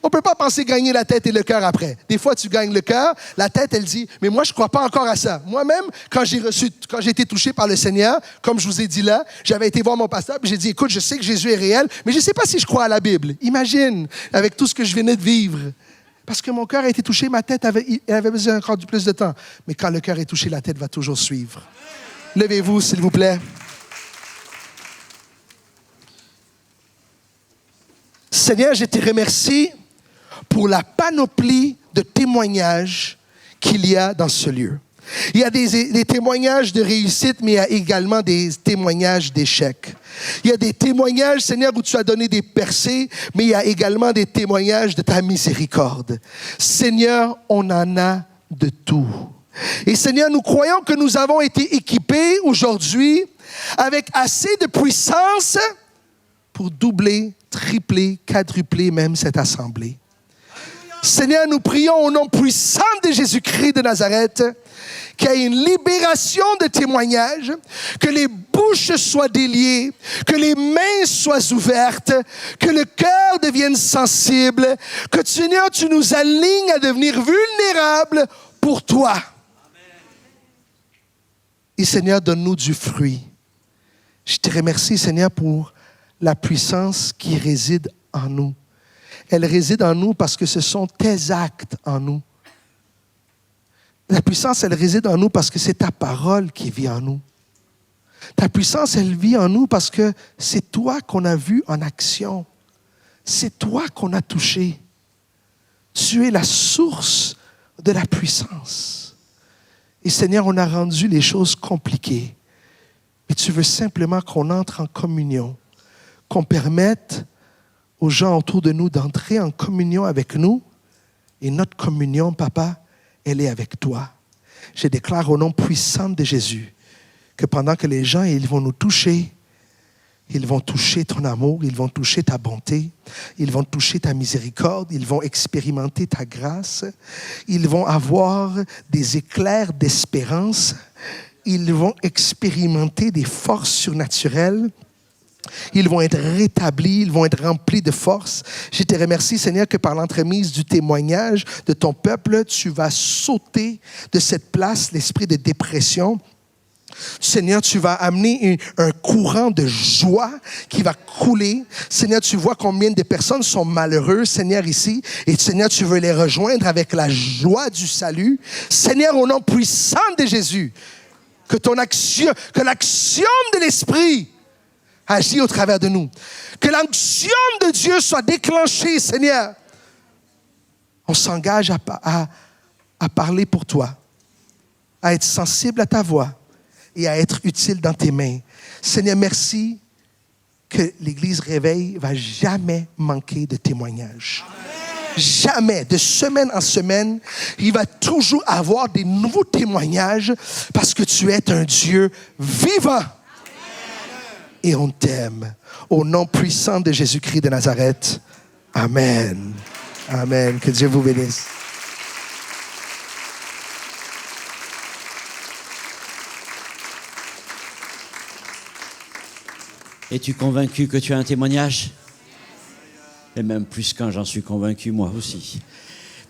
Speaker 6: On ne peut pas penser gagner la tête et le cœur après. Des fois, tu gagnes le cœur, la tête, elle dit, mais moi, je ne crois pas encore à ça. Moi-même, quand j'ai été touché par le Seigneur, comme je vous ai dit là, j'avais été voir mon pasteur, puis j'ai dit, écoute, je sais que Jésus est réel, mais je ne sais pas si je crois à la Bible. Imagine, avec tout ce que je venais de vivre. Parce que mon cœur a été touché, ma tête elle avait besoin encore du plus de temps. Mais quand le cœur est touché, la tête va toujours suivre. Levez-vous, s'il vous plaît. Seigneur, je te remercie pour la panoplie de témoignages qu'il y a dans ce lieu. Il y a des témoignages de réussite, mais il y a également des témoignages d'échec. Il y a des témoignages, Seigneur, où tu as donné des percées, mais il y a également des témoignages de ta miséricorde. Seigneur, on en a de tout. Et Seigneur, nous croyons que nous avons été équipés aujourd'hui avec assez de puissance pour doubler, tripler, quadrupler même cette assemblée. Seigneur, nous prions au nom puissant de Jésus-Christ de Nazareth, qu'il y ait une libération de témoignages, que les bouches soient déliées, que les mains soient ouvertes, que le cœur devienne sensible, que Seigneur, tu nous alignes à devenir vulnérables pour toi. Et Seigneur, donne-nous du fruit. Je te remercie, Seigneur, pour la puissance qui réside en nous. Elle réside en nous parce que ce sont tes actes en nous. La puissance, elle réside en nous parce que c'est ta parole qui vit en nous. Ta puissance, elle vit en nous parce que c'est toi qu'on a vu en action. C'est toi qu'on a touché. Tu es la source de la puissance. Et Seigneur, on a rendu les choses compliquées. Mais tu veux simplement qu'on entre en communion, qu'on permette aux gens autour de nous d'entrer en communion avec nous. Et notre communion, Papa, elle est avec toi. Je déclare au nom puissant de Jésus que pendant que les gens ils vont nous toucher, ils vont toucher ton amour, ils vont toucher ta bonté, ils vont toucher ta miséricorde, ils vont expérimenter ta grâce, ils vont avoir des éclairs d'espérance, ils vont expérimenter des forces surnaturelles. Ils vont être rétablis, ils vont être remplis de force. Je te remercie, Seigneur, que par l'entremise du témoignage de ton peuple, tu vas sauter de cette place l'esprit de dépression. Seigneur, tu vas amener un courant de joie qui va couler. Seigneur, tu vois combien de personnes sont malheureuses, Seigneur, ici. Et Seigneur, tu veux les rejoindre avec la joie du salut. Seigneur, au nom puissant de Jésus, que l'action de l'Esprit agit au travers de nous. Que l'onction de Dieu soit déclenchée, Seigneur. On s'engage à parler pour toi, à être sensible à ta voix et à être utile dans tes mains. Seigneur, merci que l'Église Réveil ne va jamais manquer de témoignages. Jamais, de semaine en semaine, il va toujours avoir des nouveaux témoignages parce que tu es un Dieu vivant. Et on t'aime. Au nom puissant de Jésus-Christ de Nazareth. Amen. Amen. Que Dieu vous bénisse.
Speaker 1: Es-tu convaincu que tu as un témoignage? Et même plus qu'un, j'en suis convaincu moi aussi.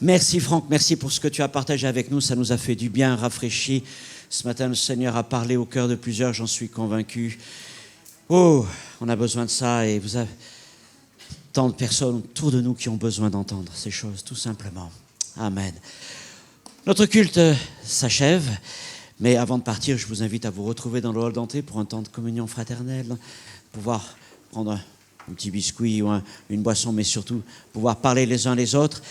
Speaker 1: Merci Franck, merci pour ce que tu as partagé avec nous. Ça nous a fait du bien, rafraîchi. Ce matin, le Seigneur a parlé au cœur de plusieurs, j'en suis convaincu. Oh, on a besoin de ça et vous avez tant de personnes autour de nous qui ont besoin d'entendre ces choses, tout simplement. Amen. Notre culte s'achève, mais avant de partir, je vous invite à vous retrouver dans le hall d'entrée pour un temps de communion fraternelle, pouvoir prendre un petit biscuit ou une boisson, mais surtout pouvoir parler les uns les autres.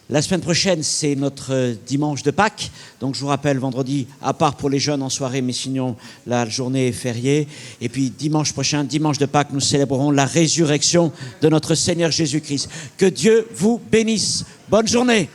Speaker 1: La semaine prochaine, c'est notre dimanche de Pâques. Donc, je vous rappelle, vendredi, à part pour les jeunes en soirée, mais sinon, la journée est fériée. Et puis, dimanche prochain, dimanche de Pâques, nous célébrerons la résurrection de notre Seigneur Jésus-Christ. Que Dieu vous bénisse. Bonne journée.